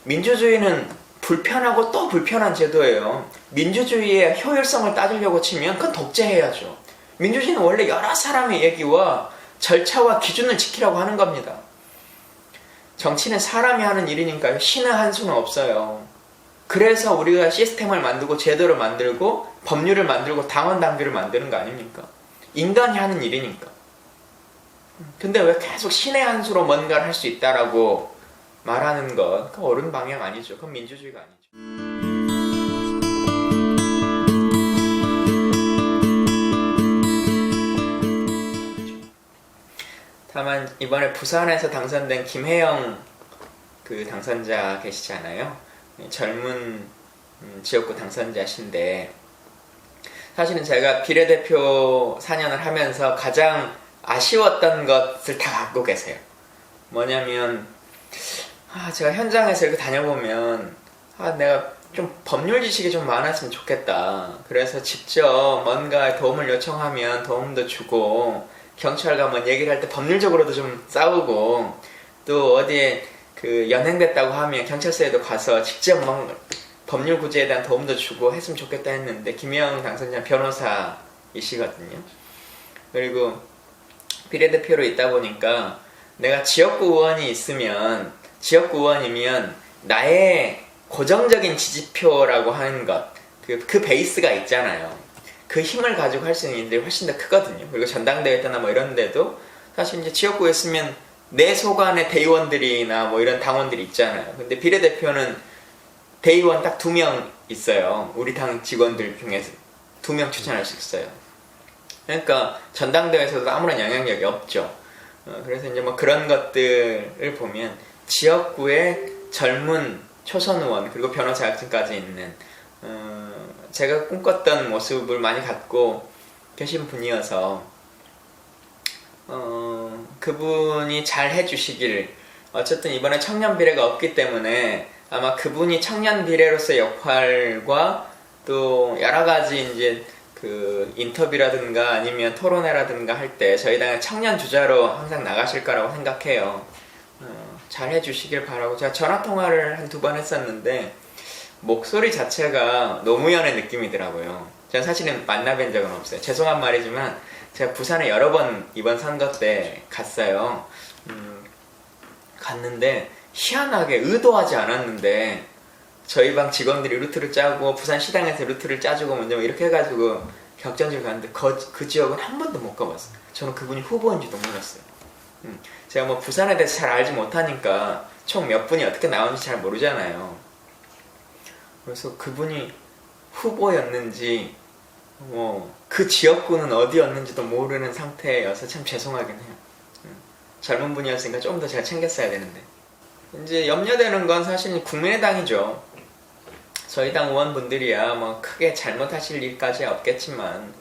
민주주의는 불편하고 또 불편한 제도예요. 민주주의의 효율성을 따지려고 치면 그건 독재해야죠. 민주주의는 원래 여러 사람의 얘기와 절차와 기준을 지키라고 하는 겁니다. 정치는 사람이 하는 일이니까요. 신의 한 수는 없어요. 그래서 우리가 시스템을 만들고 제도를 만들고 법률을 만들고 당원 당규를 만드는 거 아닙니까? 인간이 하는 일이니까. 근데 왜 계속 신의 한 수로 뭔가를 할 수 있다라고 말하는 것, 그 옳은 방향 아니죠. 그건 민주주의가 아니죠. 다만 이번에 부산에서 당선된 김혜영 그 당선자 계시잖아요. 젊은 지역구 당선자신데, 사실은 제가 비례대표 4년을 하면서 가장 아쉬웠던 것을 다 갖고 계세요. 뭐냐면 제가 현장에서 이렇게 다녀보면 내가 좀 법률 지식이 좀 많았으면 좋겠다. 그래서 직접 뭔가 도움을 요청하면 도움도 주고, 경찰 가면 얘기를 할 때 법률적으로도 좀 싸우고, 또 어디에 그 연행됐다고 하면 경찰서에도 가서 직접 법률 구제에 대한 도움도 주고 했으면 좋겠다 했는데, 김혜영 당선자 변호사이시거든요. 그리고 비례대표로 있다 보니까 내가 지역구 의원이면 나의 고정적인 지지표라고 하는 것, 그 베이스가 있잖아요. 그 힘을 가지고 할 수 있는 일들이 훨씬 더 크거든요. 그리고 전당대회 때나 뭐 이런 데도 사실 이제 지역구에 있으면 내 소관의 대의원들이나 뭐 이런 당원들이 있잖아요. 근데 비례대표는 대의원 딱 2명 있어요. 우리 당 직원들 중에서 2명 추천할 수 있어요. 그러니까 전당대회에서도 아무런 영향력이 없죠. 그래서 이제 뭐 그런 것들을 보면 지역구의 젊은 초선 의원, 그리고 변호사 자격증까지 있는 제가 꿈꿨던 모습을 많이 갖고 계신 분이어서 그분이 잘 해주시길, 어쨌든 이번에 청년 비례가 없기 때문에 아마 그분이 청년 비례로서의 역할과 또 여러 가지 이제 그 인터뷰라든가 아니면 토론회라든가 할 때 저희 당의 청년 주자로 항상 나가실 거라고 생각해요. 잘 해주시길 바라고. 제가 전화통화를 한 2번 했었는데 목소리 자체가 노무현의 느낌이더라고요. 제가 사실은 만나뵌 적은 없어요. 죄송한 말이지만 제가 부산에 여러 번 이번 선거 때 갔어요. 갔는데 희한하게 의도하지 않았는데 저희 방 직원들이 루트를 짜고 부산시당에서 루트를 짜주고 먼저 이렇게 해가지고 격전지를 갔는데 그 지역은 한 번도 못 가봤어요. 저는 그분이 후보인지도 몰랐어요. 제가 뭐 부산에 대해서 잘 알지 못하니까 총 몇 분이 어떻게 나오는지 잘 모르잖아요. 그래서 그분이 후보였는지 그 지역구는 어디였는지도 모르는 상태여서 참 죄송하긴 해요. 젊은 분이었으니까 좀 더 제가 챙겼어야 되는데. 이제 염려되는 건 사실 국민의당이죠. 저희 당 의원분들이야 뭐 크게 잘못하실 일까지 없겠지만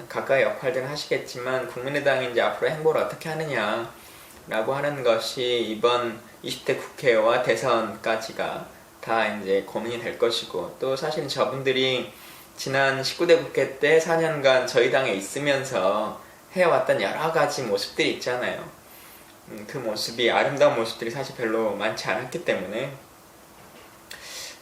각각의 역할들은 하시겠지만 국민의당이 이제 앞으로 행보를 어떻게 하느냐라고 하는 것이 이번 20대 국회와 대선까지가 다 이제 고민이 될 것이고, 또 사실 저분들이 지난 19대 국회 때 4년간 저희 당에 있으면서 해왔던 여러 가지 모습들이 있잖아요. 그 모습이 아름다운 모습들이 사실 별로 많지 않았기 때문에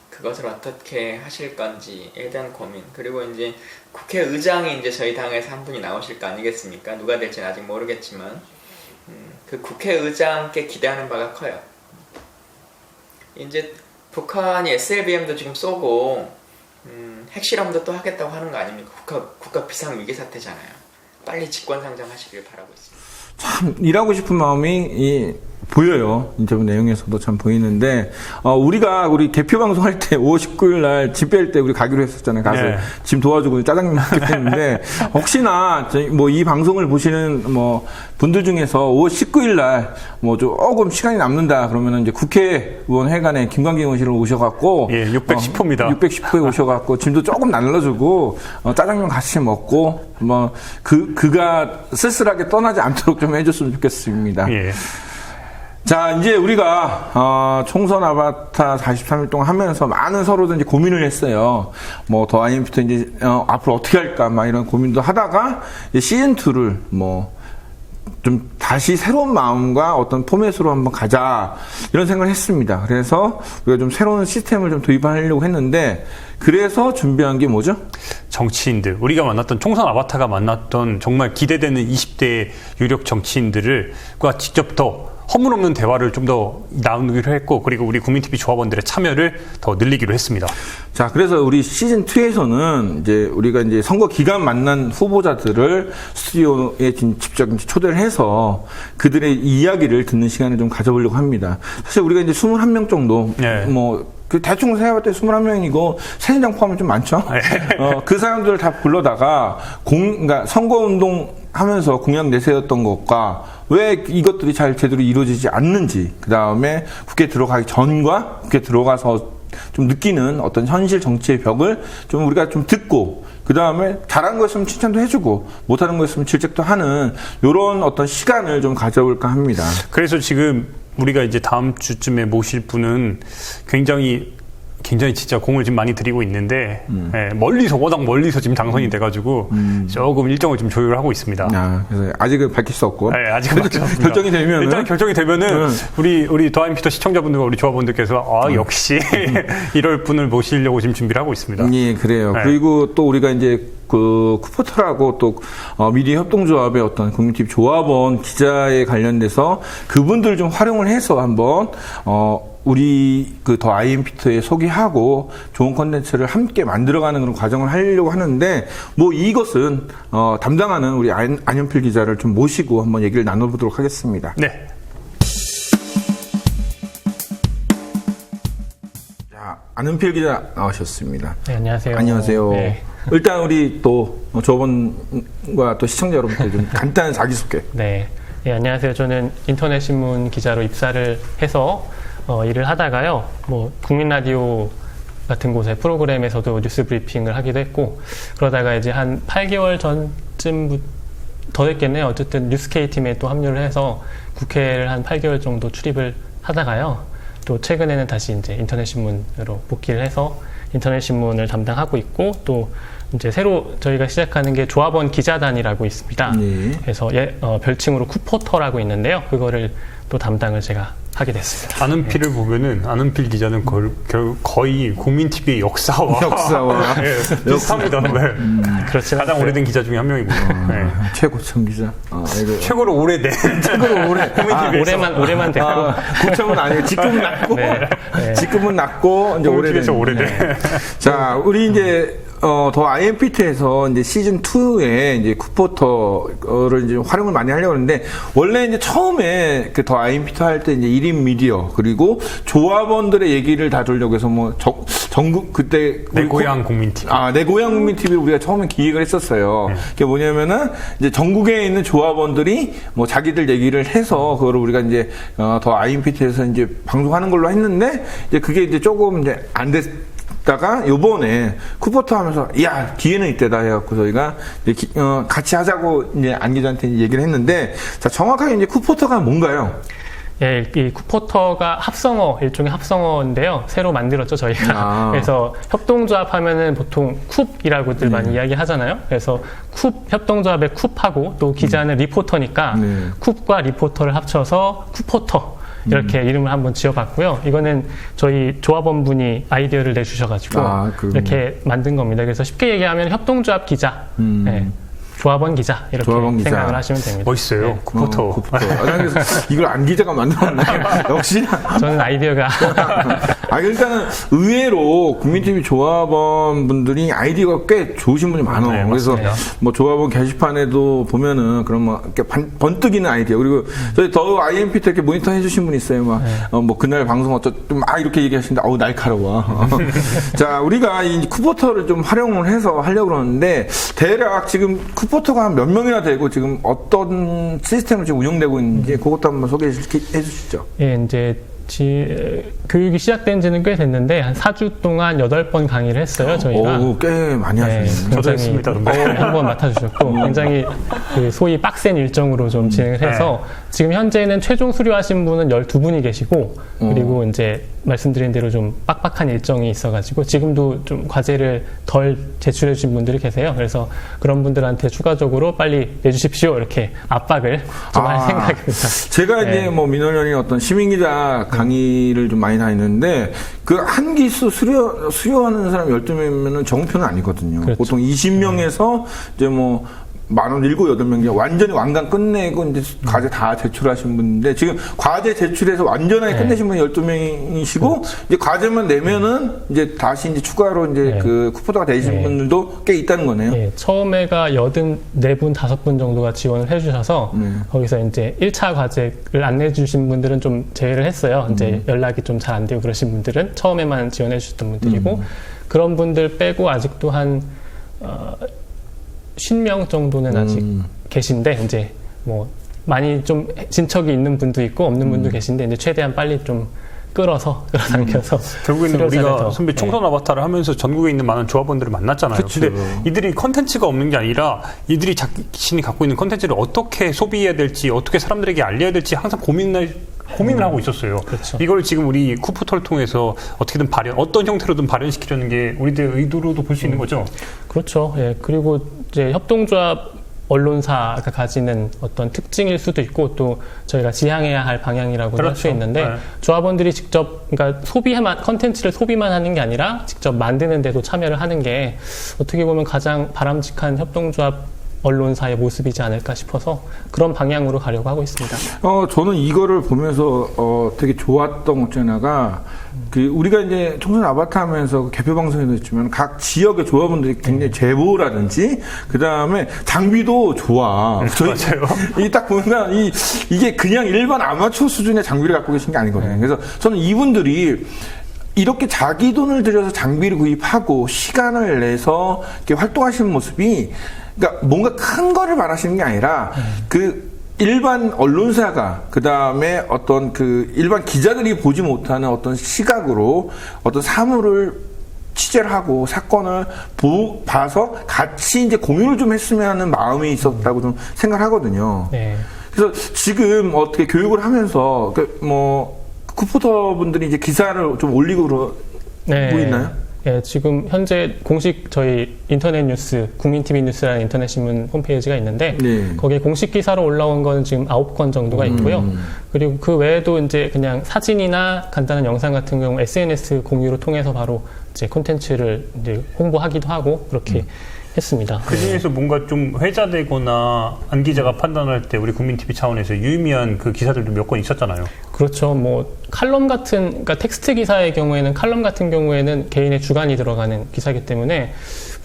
그것을 어떻게 하실 건지에 대한 고민, 그리고 이제 국회의장이 이제 저희 당에서 한 분이 나오실 거 아니겠습니까? 누가 될지는 아직 모르겠지만 그 국회의장께 기대하는 바가 커요. 이제 북한이 SLBM도 지금 쏘고 핵실험도 또 하겠다고 하는 거 아닙니까? 국가 비상위기 사태잖아요. 빨리 직권상정하시길 바라고 있습니다. 참 일하고 싶은 마음이 보여요. 인터뷰 내용에서도 참 보이는데, 우리 개표 방송할 때 5월 19일 날 집회할 때 우리 가기로 했었잖아요. 가서 네. 짐 도와주고 짜장면 먹기로 했는데, 혹시나 뭐 이 방송을 보시는 뭐 분들 중에서 5월 19일 날 뭐 조금 시간이 남는다 그러면은 이제 국회의원 회관에 김광기 의원실로 오셔갖고, 예, 610호입니다. 610호에 오셔갖고 짐도 조금 나눠주고 짜장면 같이 먹고 뭐 그가 쓸쓸하게 떠나지 않도록 좀 해줬으면 좋겠습니다. 예. 자, 이제 우리가 총선 아바타 43일 동안 하면서 많은 서로도 이제 고민을 했어요. 뭐 더 IMP부터 이제 앞으로 어떻게 할까 막 이런 고민도 하다가 이제 시즌 2를 뭐 좀 다시 새로운 마음과 어떤 포맷으로 한번 가자 이런 생각을 했습니다. 그래서 우리가 좀 새로운 시스템을 좀 도입하려고 했는데, 그래서 준비한 게 뭐죠? 정치인들, 우리가 만났던 총선 아바타가 만났던 정말 기대되는 20대 유력 정치인들과 직접 더 허물없는 대화를 좀 더 나누기로 했고, 그리고 우리 국민TV 조합원들의 참여를 더 늘리기로 했습니다. 자, 그래서 우리 시즌 2에서는 이제 우리가 이제 선거 기간 만난 후보자들을 스튜디오에 직접 초대를 해서 그들의 이야기를 듣는 시간을 좀 가져보려고 합니다. 사실 우리가 이제 21명 정도, 네. 대충 생각할 때 21명이고, 새누리당 포함하면 좀 많죠? 그 사람들을 다 불러다가, 그러니까 선거운동 하면서 공약 내세웠던 것과 왜 이것들이 잘 제대로 이루어지지 않는지, 그 다음에 국회 들어가기 전과 국회 들어가서 좀 느끼는 어떤 현실 정치의 벽을 좀 우리가 좀 듣고, 그 다음에 잘한 거 있으면 칭찬도 해주고, 못하는 거 있으면 질책도 하는, 요런 어떤 시간을 좀 가져볼까 합니다. 그래서 지금 우리가 이제 다음 주쯤에 모실 분은 굉장히 진짜 공을 지금 많이 들이고 있는데, 예, 워낙 멀리서 지금 당선이 돼가지고 조금 일정을 좀 조율하고 있습니다. 그래서 아직은 밝힐 수 없고. 네, 아직은 결정이 되면은. 일단 결정이 되면은 우리 더 IMP터 시청자분들과 우리 조합원들께서 역시 이럴 분을 모시려고 지금 준비를 하고 있습니다. 예, 그래요. 네. 그리고 또 우리가 이제 쿠포털하고 또 미디어 협동조합의 어떤 국민TV 조합원 기자에 관련돼서 그분들 좀 활용을 해서 한번 우리 더 IMP터에 소개하고 좋은 콘텐츠를 함께 만들어가는 그런 과정을 하려고 하는데, 뭐 이것은 담당하는 우리 안현필 기자를 좀 모시고 한번 얘기를 나눠보도록 하겠습니다. 네. 자, 안현필 기자 나오셨습니다. 네, 안녕하세요. 안녕하세요. 네. 일단 우리 또 조합원과 또 시청자 여러분들 좀 간단한 자기소개. 네. 네, 안녕하세요. 저는 인터넷 신문 기자로 입사를 해서 일을 하다가요, 뭐 국민라디오 같은 곳의 프로그램에서도 뉴스 브리핑을 하기도 했고, 그러다가 이제 한 8개월 전쯤 더 됐겠네요. 어쨌든 뉴스K 팀에 또 합류를 해서 국회를 한 8개월 정도 출입을 하다가요, 또 최근에는 다시 이제 인터넷 신문으로 복귀를 해서 인터넷 신문을 담당하고 있고, 또 이제 새로 저희가 시작하는 게 조합원 기자단이라고 있습니다. 네. 그래서 별칭으로 쿠포터라고 있는데요. 그거를 또 담당을 제가 하게 됐습니다. 안은필을 보면은 안은필 기자는 거의 국민TV의 역사와 네, 비슷합니다. 네. 그렇지만 가장 오래된 기자 중에 한 명이고요. 네. 최고청 기자. 최고로 오래된. 최고로 오래. 오래만 됐고. 고청은 아니에요. 직급은 낮고. 네. 직급은 낮고, 이제 국민TV에서 오래된. 네. 자, 우리 이제, 더 IMPT에서 이제 시즌 2에 이제 쿠포터를 이제 활용을 많이 하려고 했는데, 원래 이제 처음에 그 더 IMPT 할 때 이제 1인 미디어, 그리고 조합원들의 얘기를 다루려고 해서 뭐 전국 그때 내 고향 국민TV. 내 고향 국민TV 우리가 처음에 기획을 했었어요. 그게 뭐냐면은 이제 전국에 있는 조합원들이 뭐 자기들 얘기를 해서 그거를 우리가 이제 더 IMPT에서 이제 방송하는 걸로 했는데, 이제 그게 이제 조금 이제 안 됐다가 요번에 쿠포터 하면서 야 기회는 이때다 해갖고 저희가 이제 같이 하자고 이제 안 기자한테 얘기를 했는데, 자 정확하게 이제 쿠포터가 뭔가요? 예, 이 쿠포터가 합성어, 일종의 합성어인데요. 새로 만들었죠, 저희가. 그래서 협동조합 하면은 보통 쿱이라고들 많이 이야기 하잖아요. 그래서 쿱, 협동조합의 쿱하고 또 기자는 리포터니까 쿱과 리포터를 합쳐서 쿠포터. 이렇게 이름을 한번 지어봤고요. 이거는 저희 조합원분이 아이디어를 내주셔가지고 이렇게 만든 겁니다. 그래서 쉽게 얘기하면 협동조합 기자. 네. 조합원 기자 이렇게 조합원 생각을 기자. 하시면 됩니다. 멋있어요. 네. 쿠포터. 그래서 이걸 안 기자가 만들었나요? 역시. 저는 아이디어가. 일단은 의외로 국민TV 조합원 분들이 아이디어가 꽤 좋으신 분이 많아요. 네, 그래서 맞습니다. 뭐 조합원 게시판에도 보면은 그런 뭐 이렇게 번뜩이는 아이디어. 그리고 저희 더 IMPT 이렇게 모니터 해주신 분 있어요. 막 뭐 그날 방송 막 이렇게 얘기하시는데 날카로워. 자, 우리가 이 쿠포터를 좀 활용을 해서 하려고 그러는데, 대략 지금 쿠포터가 몇 명이나 되고 지금 어떤 시스템을 지금 운영되고 있는지 그것도 한번 소개해 주시죠. 예, 이제 교육이 시작된 지는 꽤 됐는데 한 4주 동안 8번 강의를 했어요, 저희가. 오, 꽤 많이 하시네요. 저도 했습니다. 한번 맡아주셨고 굉장히 그 소위 빡센 일정으로 좀 진행을 해서 지금 현재는 최종 수료하신 분은 12분이 계시고, 그리고 이제 말씀드린 대로 좀 빡빡한 일정이 있어가지고 지금도 좀 과제를 덜 제출해 주신 분들이 계세요. 그래서 그런 분들한테 추가적으로 빨리 내주십시오 이렇게 압박을 좀 할 생각입니다. 제가 이제 뭐 민원연이 어떤 시민기자 강의를 좀 많이 다니는데, 그 한 기수 수료하는 사람 12명이면은 정표는 아니거든요. 그렇죠. 보통 20명에서 이제 뭐 7, 8명 완전히 완강 끝내고 이제 과제 다 제출하신 분인데, 지금 과제 제출해서 완전하게 끝내신 분이 12명이시고, 이제 과제만 내면은 이제 다시 이제 추가로 이제 그 쿠포터가 되신 분들도 꽤 있다는 거네요. 예, 처음에가 84분, 5분 정도가 지원을 해주셔서 거기서 이제 1차 과제를 안 내주신 분들은 좀 제외를 했어요. 이제 연락이 좀 잘 안 되고 그러신 분들은 처음에만 지원해 주셨던 분들이고, 그런 분들 빼고 아직도 한 50명 정도는 아직 계신데, 이제 뭐 많이 좀 진척이 있는 분도 있고 없는 분도 계신데, 이제 최대한 빨리 좀 끌어당겨서 결국에는 우리가 선배 총선 아바타를 하면서 전국에 있는 많은 조합원들을 만났잖아요. 그쵸. 근데 이들이 컨텐츠가 없는 게 아니라 이들이 자신이 갖고 있는 컨텐츠를 어떻게 소비해야 될지, 어떻게 사람들에게 알려야 될지 항상 고민을 하고 있었어요. 그렇죠. 이걸 지금 우리 쿠포터를 통해서 어떻게든 어떤 형태로든 발현시키려는 게 우리들의 의도로도 볼 수 있는 거죠. 그렇죠. 예. 그리고 이제 협동조합 언론사가 가지는 어떤 특징일 수도 있고, 또 저희가 지향해야 할 방향이라고도 할 수 있는데, 조합원들이 직접, 그러니까 컨텐츠를 소비만 하는 게 아니라 직접 만드는 데도 참여를 하는 게 어떻게 보면 가장 바람직한 협동조합 언론사의 모습이지 않을까 싶어서 그런 방향으로 가려고 하고 있습니다. 저는 이거를 보면서 되게 좋았던 것 중에 하나가, 우리가 이제 총선 아바타 하면서 개표 방송에도 있지만 각 지역의 조합원들이 굉장히 제보라든지 그다음에 장비도 좋아. 맞아요. 이 딱 보면 이게 그냥 일반 아마추어 수준의 장비를 갖고 계신 게 아니거든요. 그래서 저는 이분들이 이렇게 자기 돈을 들여서 장비를 구입하고 시간을 내서 이렇게 활동하시는 모습이, 그러니까 뭔가 큰 거를 말하시는 게 아니라 일반 언론사가, 그 다음에 어떤 일반 기자들이 보지 못하는 어떤 시각으로 어떤 사물을 취재를 하고 사건을 봐서 같이 이제 공유를 좀 했으면 하는 마음이 있었다고 좀 생각을 하거든요. 네. 그래서 지금 어떻게 교육을 하면서 쿠포터 분들이 이제 기사를 좀 올리고 그러고 있나요? 예, 지금 현재 공식 저희 인터넷 뉴스, 국민TV 뉴스라는 인터넷 신문 홈페이지가 있는데, 거기에 공식 기사로 올라온 건 지금 9건 정도가 있고요. 그리고 그 외에도 이제 그냥 사진이나 간단한 영상 같은 경우 SNS 공유를 통해서 바로 이제 콘텐츠를 이제 홍보하기도 하고 그렇게 했습니다. 그 중에서 뭔가 좀 회자되거나 안 기자가 판단할 때 우리 국민TV 차원에서 유의미한 그 기사들도 몇 건 있었잖아요. 그렇죠. 뭐 칼럼 같은, 그러니까 텍스트 기사의 경우에는, 칼럼 같은 경우에는 개인의 주관이 들어가는 기사이기 때문에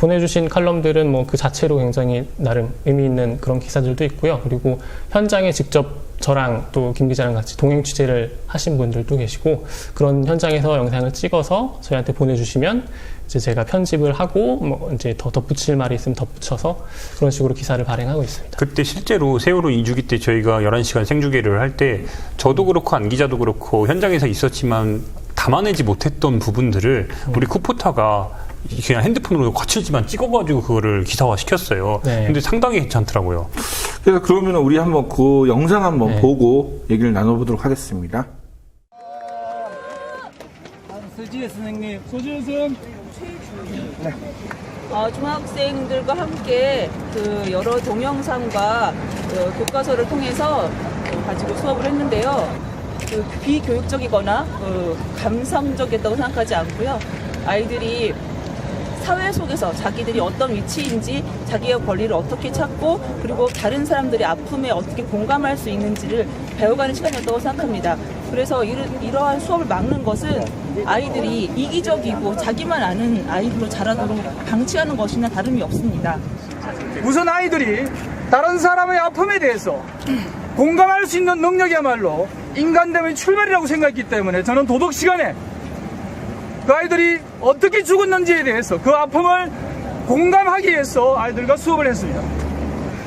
보내주신 칼럼들은 뭐 그 자체로 굉장히 나름 의미 있는 그런 기사들도 있고요. 그리고 현장에 직접 저랑 또 김 기자랑 같이 동행 취재를 하신 분들도 계시고, 그런 현장에서 영상을 찍어서 저희한테 보내주시면 이제 제가 편집을 하고 뭐 이제 더 덧붙일 말이 있으면 덧붙여서 그런 식으로 기사를 발행하고 있습니다. 그때 실제로 세월호 2주기 때 저희가 11시간 생중계를 할 때 저도 그렇고 안 기자도 그렇고 현장에서 있었지만 담아내지 못했던 부분들을 우리 쿠포터가 그냥 핸드폰으로 거칠지만 찍어가지고 그거를 기사화 시켰어요. 네. 근데 상당히 괜찮더라고요. 그래서 그러면 우리 한번 그 영상 한번 보고 얘기를 나눠보도록 하겠습니다. 서지혜 선생님, 서지혜 선생님. 중학생들과 함께 그 여러 동영상과 교과서를 통해서 가지고 수업을 했는데요. 비교육적이거나 감성적이었다고 생각하지 않고요. 아이들이 사회 속에서 자기들이 어떤 위치인지, 자기의 권리를 어떻게 찾고, 그리고 다른 사람들의 아픔에 어떻게 공감할 수 있는지를 배워가는 시간이었다고 생각합니다. 그래서 이러한 수업을 막는 것은 아이들이 이기적이고 자기만 아는 아이들로 자라도록 방치하는 것이나 다름이 없습니다. 우선 아이들이 다른 사람의 아픔에 대해서 공감할 수 있는 능력이야말로 인간됨의 출발이라고 생각했기 때문에 저는 도덕 시간에 그 아이들이 어떻게 죽었는지에 대해서 그 아픔을 공감하기 위해서 아이들과 수업을 했습니다.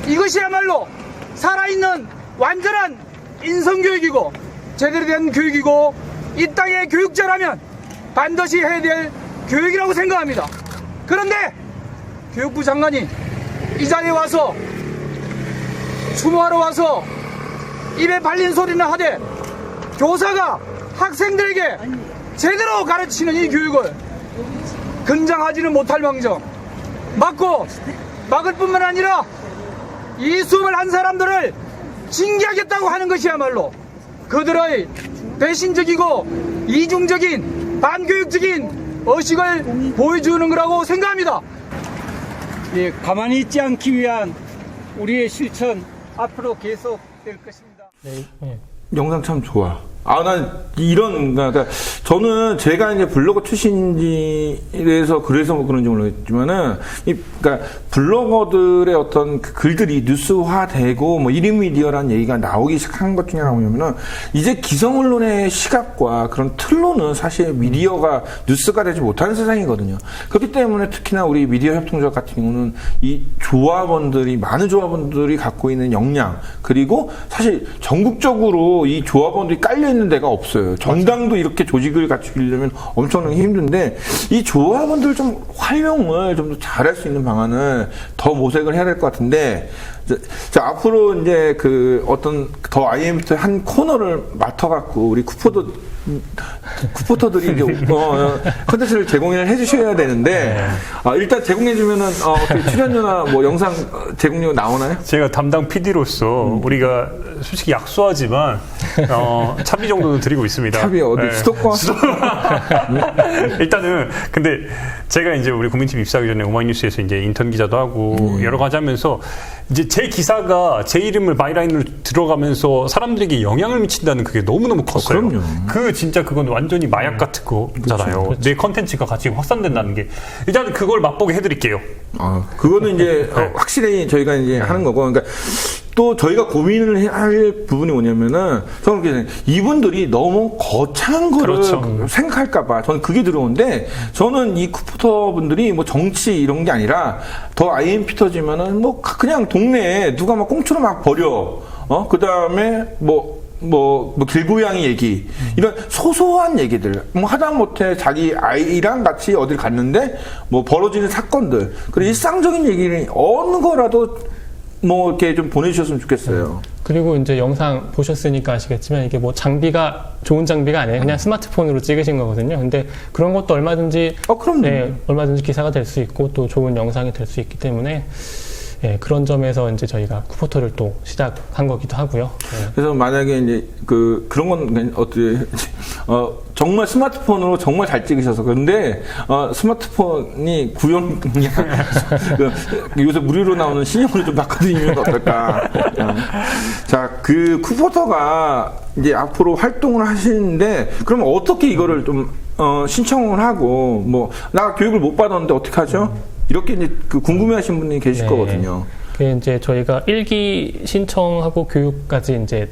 이것이야말로 살아있는 완전한 인성교육이고 제대로 된 교육이고 이 땅의 교육자라면 반드시 해야 될 교육이라고 생각합니다. 그런데 교육부 장관이 이 자리에 와서 추모하러 와서 입에 발린 소리는 하되 교사가 학생들에게 제대로 가르치는 이 교육을 근장하지는 못할 망정 막을 뿐만 아니라 이 수업을 한 사람들을 징계하겠다고 하는 것이야말로 그들의 배신적이고 이중적인 반교육적인 의식을 보여주는 거라고 생각합니다. 예, 가만히 있지 않기 위한 우리의 실천 앞으로 계속될 것입니다. 네. 영상 참 좋아. 난 그러니까 저는 제가 이제 블로거 출신이라서 그래서 뭐 그런지 모르겠지만은 그러니까 블로거들의 어떤 그 글들이 뉴스화되고 뭐 1인 미디어라는 얘기가 나오기 시작한 것 중에 하나가 뭐냐면은 이제 기성 언론의 시각과 그런 틀로는 사실 미디어가 뉴스가 되지 못하는 세상이거든요. 그렇기 때문에 특히나 우리 미디어 협동조합 같은 경우는 이 조합원들이 많은 조합원들이 갖고 있는 역량, 그리고 사실 전국적으로 이 조합원들이 깔려 있는 데가 없어요. 정당도 이렇게 조직을 갖추려면 엄청나게 힘든데 이 조합원들 좀 활용을 좀 더 잘할 수 있는 방안을 더 모색을 해야 될 것 같은데, 자, 앞으로 이제 그 어떤 더 IMF 한 코너를 맡아갖고 우리 쿠포터들이 이제 컨텐츠를 제공을 해주셔야 되는데 일단 제공해주면은 어떻게 출연료나 뭐 영상 제공료 나오나요? 제가 담당 PD로서 우리가 솔직히 약소하지만 차비 정도는 드리고 있습니다. 차비 어디 네. 수도권? 일단은 근데 제가 이제 우리 국민TV 입사하기 전에 오마이뉴스에서 이제 인턴 기자도 하고 여러 가지 하면서 이제 제 기사가 제 이름을 바이라인으로 들어가면서 사람들에게 영향을 미친다는 그게 너무너무 컸어요. 그럼요. 진짜 그건 완전히 마약 같은 거잖아요. 그렇죠. 내 컨텐츠가 같이 확산된다는 게. 일단 그걸 맛보게 해드릴게요. 그거는 이제 확실히 저희가 이제 하는 거고, 그러니까 또 저희가 고민을 할 부분이 뭐냐면은 저는 그렇게 이분들이 너무 거창한 거를 그렇죠. 생각할까봐 저는 그게 들어오는데, 저는 이 쿠포터 분들이 뭐 정치 이런 게 아니라 더 IMP터지만은 뭐 그냥 동네에 누가 막 꽁초로 막 버려. 그 다음에 뭐 길고양이 얘기, 이런 소소한 얘기들, 뭐 하다못해 자기 아이랑 같이 어딜 갔는데 뭐 벌어지는 사건들, 그리고 일상적인 얘기를 어느 거라도 뭐 이렇게 좀 보내주셨으면 좋겠어요. 그리고 이제 영상 보셨으니까 아시겠지만 이게 뭐 장비가 좋은 장비가 아니에요. 그냥 스마트폰으로 찍으신 거거든요. 근데 그런 것도 얼마든지 얼마든지 기사가 될 수 있고 또 좋은 영상이 될 수 있기 때문에 그런 점에서 이제 저희가 쿠포터를 또 시작한 거기도 하고요. 그래서 만약에 이제 그런 건 어떻게 정말 스마트폰으로 정말 잘 찍으셔서, 그런데 스마트폰이 구형 그냥 요새 무료로 나오는 신형으로 좀 바꿔드리면 어떨까. 자, 그 쿠포터가 이제 앞으로 활동을 하시는데, 그러면 어떻게 이거를 좀 신청을 하고, 나 교육을 못 받았는데 어떻게 하죠? 이렇게 이제 그 궁금해하신 분이 계실 네. 거거든요. 그 이제 저희가 1기 신청하고 교육까지 이제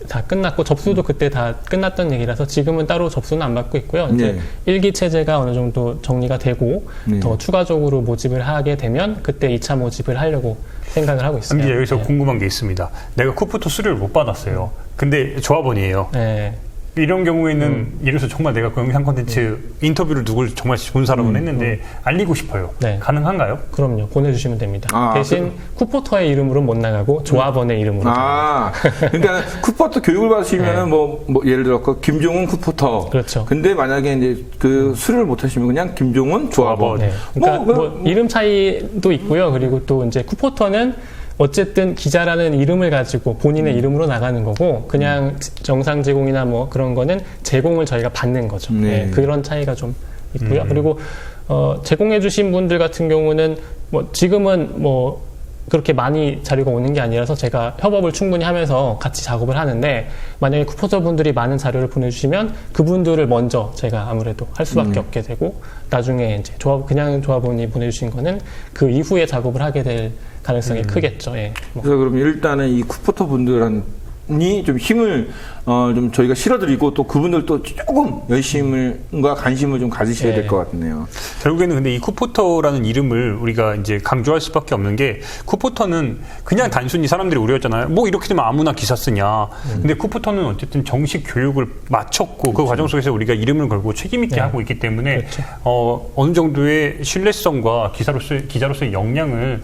다 끝났고 접수도 그때 다 끝났던 얘기라서 지금은 따로 접수는 안 받고 있고요. 이제 1기 체제가 어느 정도 정리가 되고 더 추가적으로 모집을 하게 되면 그때 2차 모집을 하려고 생각을 하고 있어요. 근데 여기서 궁금한 게 있습니다. 내가 쿠포토 수료를 못 받았어요. 근데 조합원이에요. 네. 이런 경우에는 예를 들어서 정말 내가 그 영상 콘텐츠 인터뷰를 누굴 정말 좋은 사람은 했는데 알리고 싶어요. 네. 가능한가요? 그럼요. 보내주시면 됩니다. 아, 대신 쿠포터의 이름으로 못 나가고 조합원의 이름으로. 그러니까 쿠포터 교육을 받으시면은 뭐 예를 들어 그 김종훈 쿠포터. 그렇죠. 근데 만약에 이제 그 수료를 못 하시면 그냥 김종훈 조합원. 네. 그러니까 뭐 이름 차이도 있고요. 그리고 또 이제 쿠포터는 어쨌든 기자라는 이름을 가지고 본인의 이름으로 나가는 거고 그냥 영상 제공이나 뭐 그런 거는 제공을 저희가 받는 거죠. 네, 그런 차이가 좀 있고요. 그리고 제공해 주신 분들 같은 경우는 뭐 지금은 뭐 그렇게 많이 자료가 오는 게 아니라서 제가 협업을 충분히 하면서 같이 작업을 하는데 만약에 쿠포터 분들이 많은 자료를 보내주시면 그분들을 먼저 제가 아무래도 할 수밖에 없게 되고 나중에 이제 그냥 조합원이 보내주신 거는 그 이후에 작업을 하게 될 가능성이 크겠죠. 예. 그래서 그럼 일단은 이 쿠포터 분들은 좀 힘을 좀 저희가 실어드리고 또 그분들도 조금 열심과 관심을 좀 가지셔야 될 것 같네요. 결국에는 근데 이 쿠포터라는 이름을 우리가 이제 강조할 수밖에 없는 게 쿠포터는 그냥 단순히 사람들이 우려했잖아요. 뭐 이렇게 되면 아무나 기사 쓰냐. 근데 쿠포터는 어쨌든 정식 교육을 마쳤고 그 과정 속에서 우리가 이름을 걸고 책임 있게 하고 있기 때문에 어느 정도의 신뢰성과 기자로서의 역량을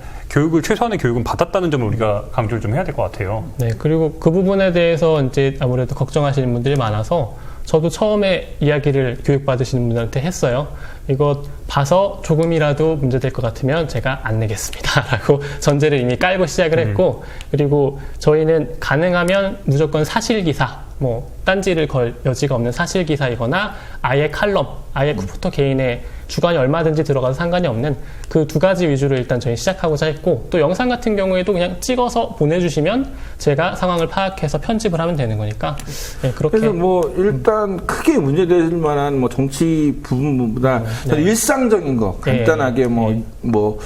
최소한의 교육은 받았다는 점을 우리가 강조를 좀 해야 될 것 같아요. 네, 그리고 그 부분에 대해서 이제 아무래도 걱정하시는 분들이 많아서 저도 처음에 이야기를 교육받으시는 분들한테 했어요. 이거 봐서 조금이라도 문제될 것 같으면 제가 안 내겠습니다. 라고 전제를 이미 깔고 시작을 했고, 그리고 저희는 가능하면 무조건 사실기사, 뭐 딴지를 걸 여지가 없는 사실기사이거나 아예 칼럼, 아예 쿠포터 개인의 주관이 얼마든지 들어가도 상관이 없는 그 두 가지 위주로 일단 저희 시작하고자 했고, 또 영상 같은 경우에도 그냥 찍어서 보내주시면 제가 상황을 파악해서 편집을 하면 되는 거니까, 네, 그렇게. 그래서 뭐 일단 크게 문제될 만한 뭐 정치 부분보다 일상적인 거 간단하게 뭐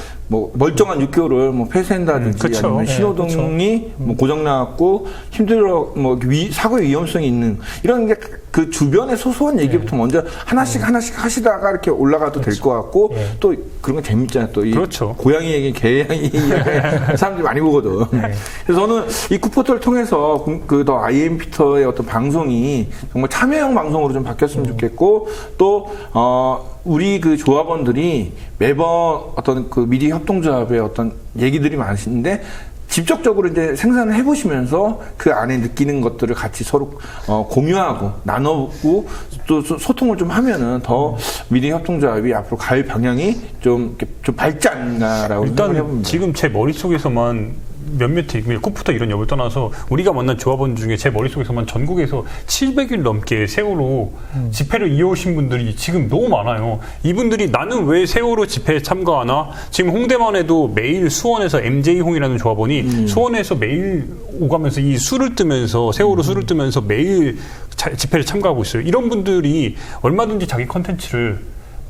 멀쩡한 육교를 뭐 폐쇄한다든지 아니면 신호등이 뭐 고장 나왔고 힘들어 뭐 사고의 위험성이 있는 이런 게 그 주변의 소소한 얘기부터 먼저 하나씩 하시다가 이렇게 올라가도 될 것 같고 또 그런 거 재밌잖아요. 또 이 고양이 얘기, 개 얘기 사람들이 많이 보거든. 그래서 저는 이 쿠포터를 통해서 그 더 IM피터의 어떤 방송이 정말 참여형 방송으로 좀 바뀌었으면 좋겠고 또 우리 그 조합원들이 매번 어떤 그 미디어 협동조합의 어떤 얘기들이 많으신데 직접적으로 이제 생산을 해보시면서 그 안에 느끼는 것들을 같이 서로 공유하고 나누고 또 소통을 좀 하면은 더 미디어 협동조합이 앞으로 갈 방향이 좀 밝지 않나라고 생각을 해봅니다. 일단 지금 제 머릿속에서만 몇몇 쿠포터 이런 여부를 떠나서 우리가 만난 조합원 중에 제 머릿속에서만 전국에서 700일 넘게 세월호 집회를 이어오신 분들이 지금 너무 많아요. 이분들이 나는 왜 세월호 집회에 참가하나? 지금 홍대만 해도 매일 수원에서 MJ홍이라는 조합원이 수원에서 매일 오가면서 이 술을 뜨면서 세월호 술을 뜨면서 매일 집회를 참가하고 있어요. 이런 분들이 얼마든지 자기 컨텐츠를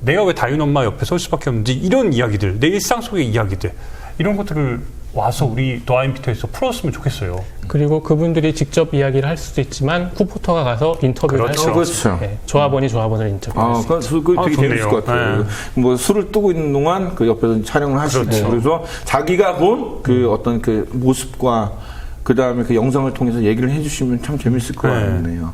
내가 왜 다윤 엄마 옆에 설 수밖에 없는지 이런 이야기들, 내 일상 속의 이야기들 이런 것들을 와서 우리 더 IM피터에서 풀었으면 좋겠어요. 그리고 그분들이 직접 이야기를 할 수도 있지만 쿠포터가 가서 인터뷰를 할 수 있어요. 네, 조합원이 조합원을 인터뷰할 수 있어요. 그거 되게 재밌을 것 같아요. 뭐 술을 뜨고 있는 동안 그 옆에서 촬영을 하시고 그래서 자기가 본 그 어떤 그 모습과 그 다음에 그 영상을 통해서 얘기를 해주시면 참 재밌을 것 같네요.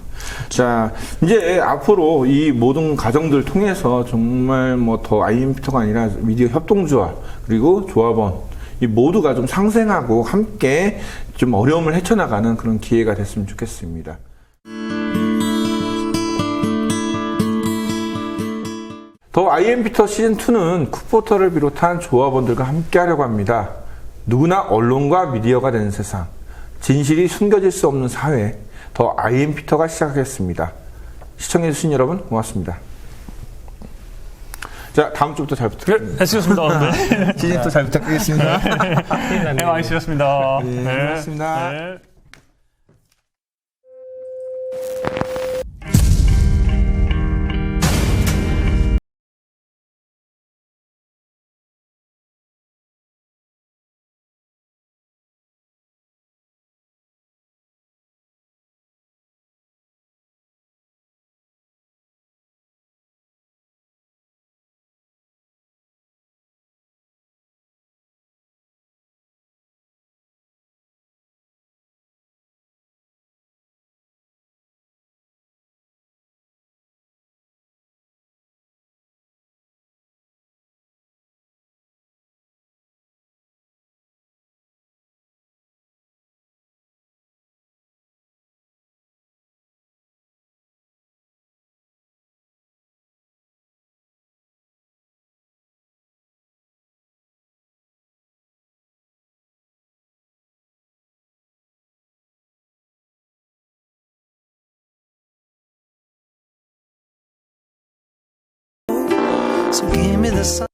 자, 이제 앞으로 이 모든 과정들을 통해서 정말 뭐 더 IM피터가 아니라 미디어 협동조합 그리고 조합원 이 모두가 좀 상생하고 함께 좀 어려움을 헤쳐나가는 그런 기회가 됐으면 좋겠습니다. 더 IM피터 시즌2는 쿠포터를 비롯한 조합원들과 함께 하려고 합니다. 누구나 언론과 미디어가 되는 세상, 진실이 숨겨질 수 없는 사회, 더 IM피터가 시작하겠습니다. 시청해주신 여러분 고맙습니다. 자, 다음 주부터 잘 부탁드립니다. 네, 쓰셨습니다. 네. 시즌2 잘 부탁드리겠습니다. 네, 많이 쓰셨습니다. 네, 고맙습니다. 네. So give me the sun.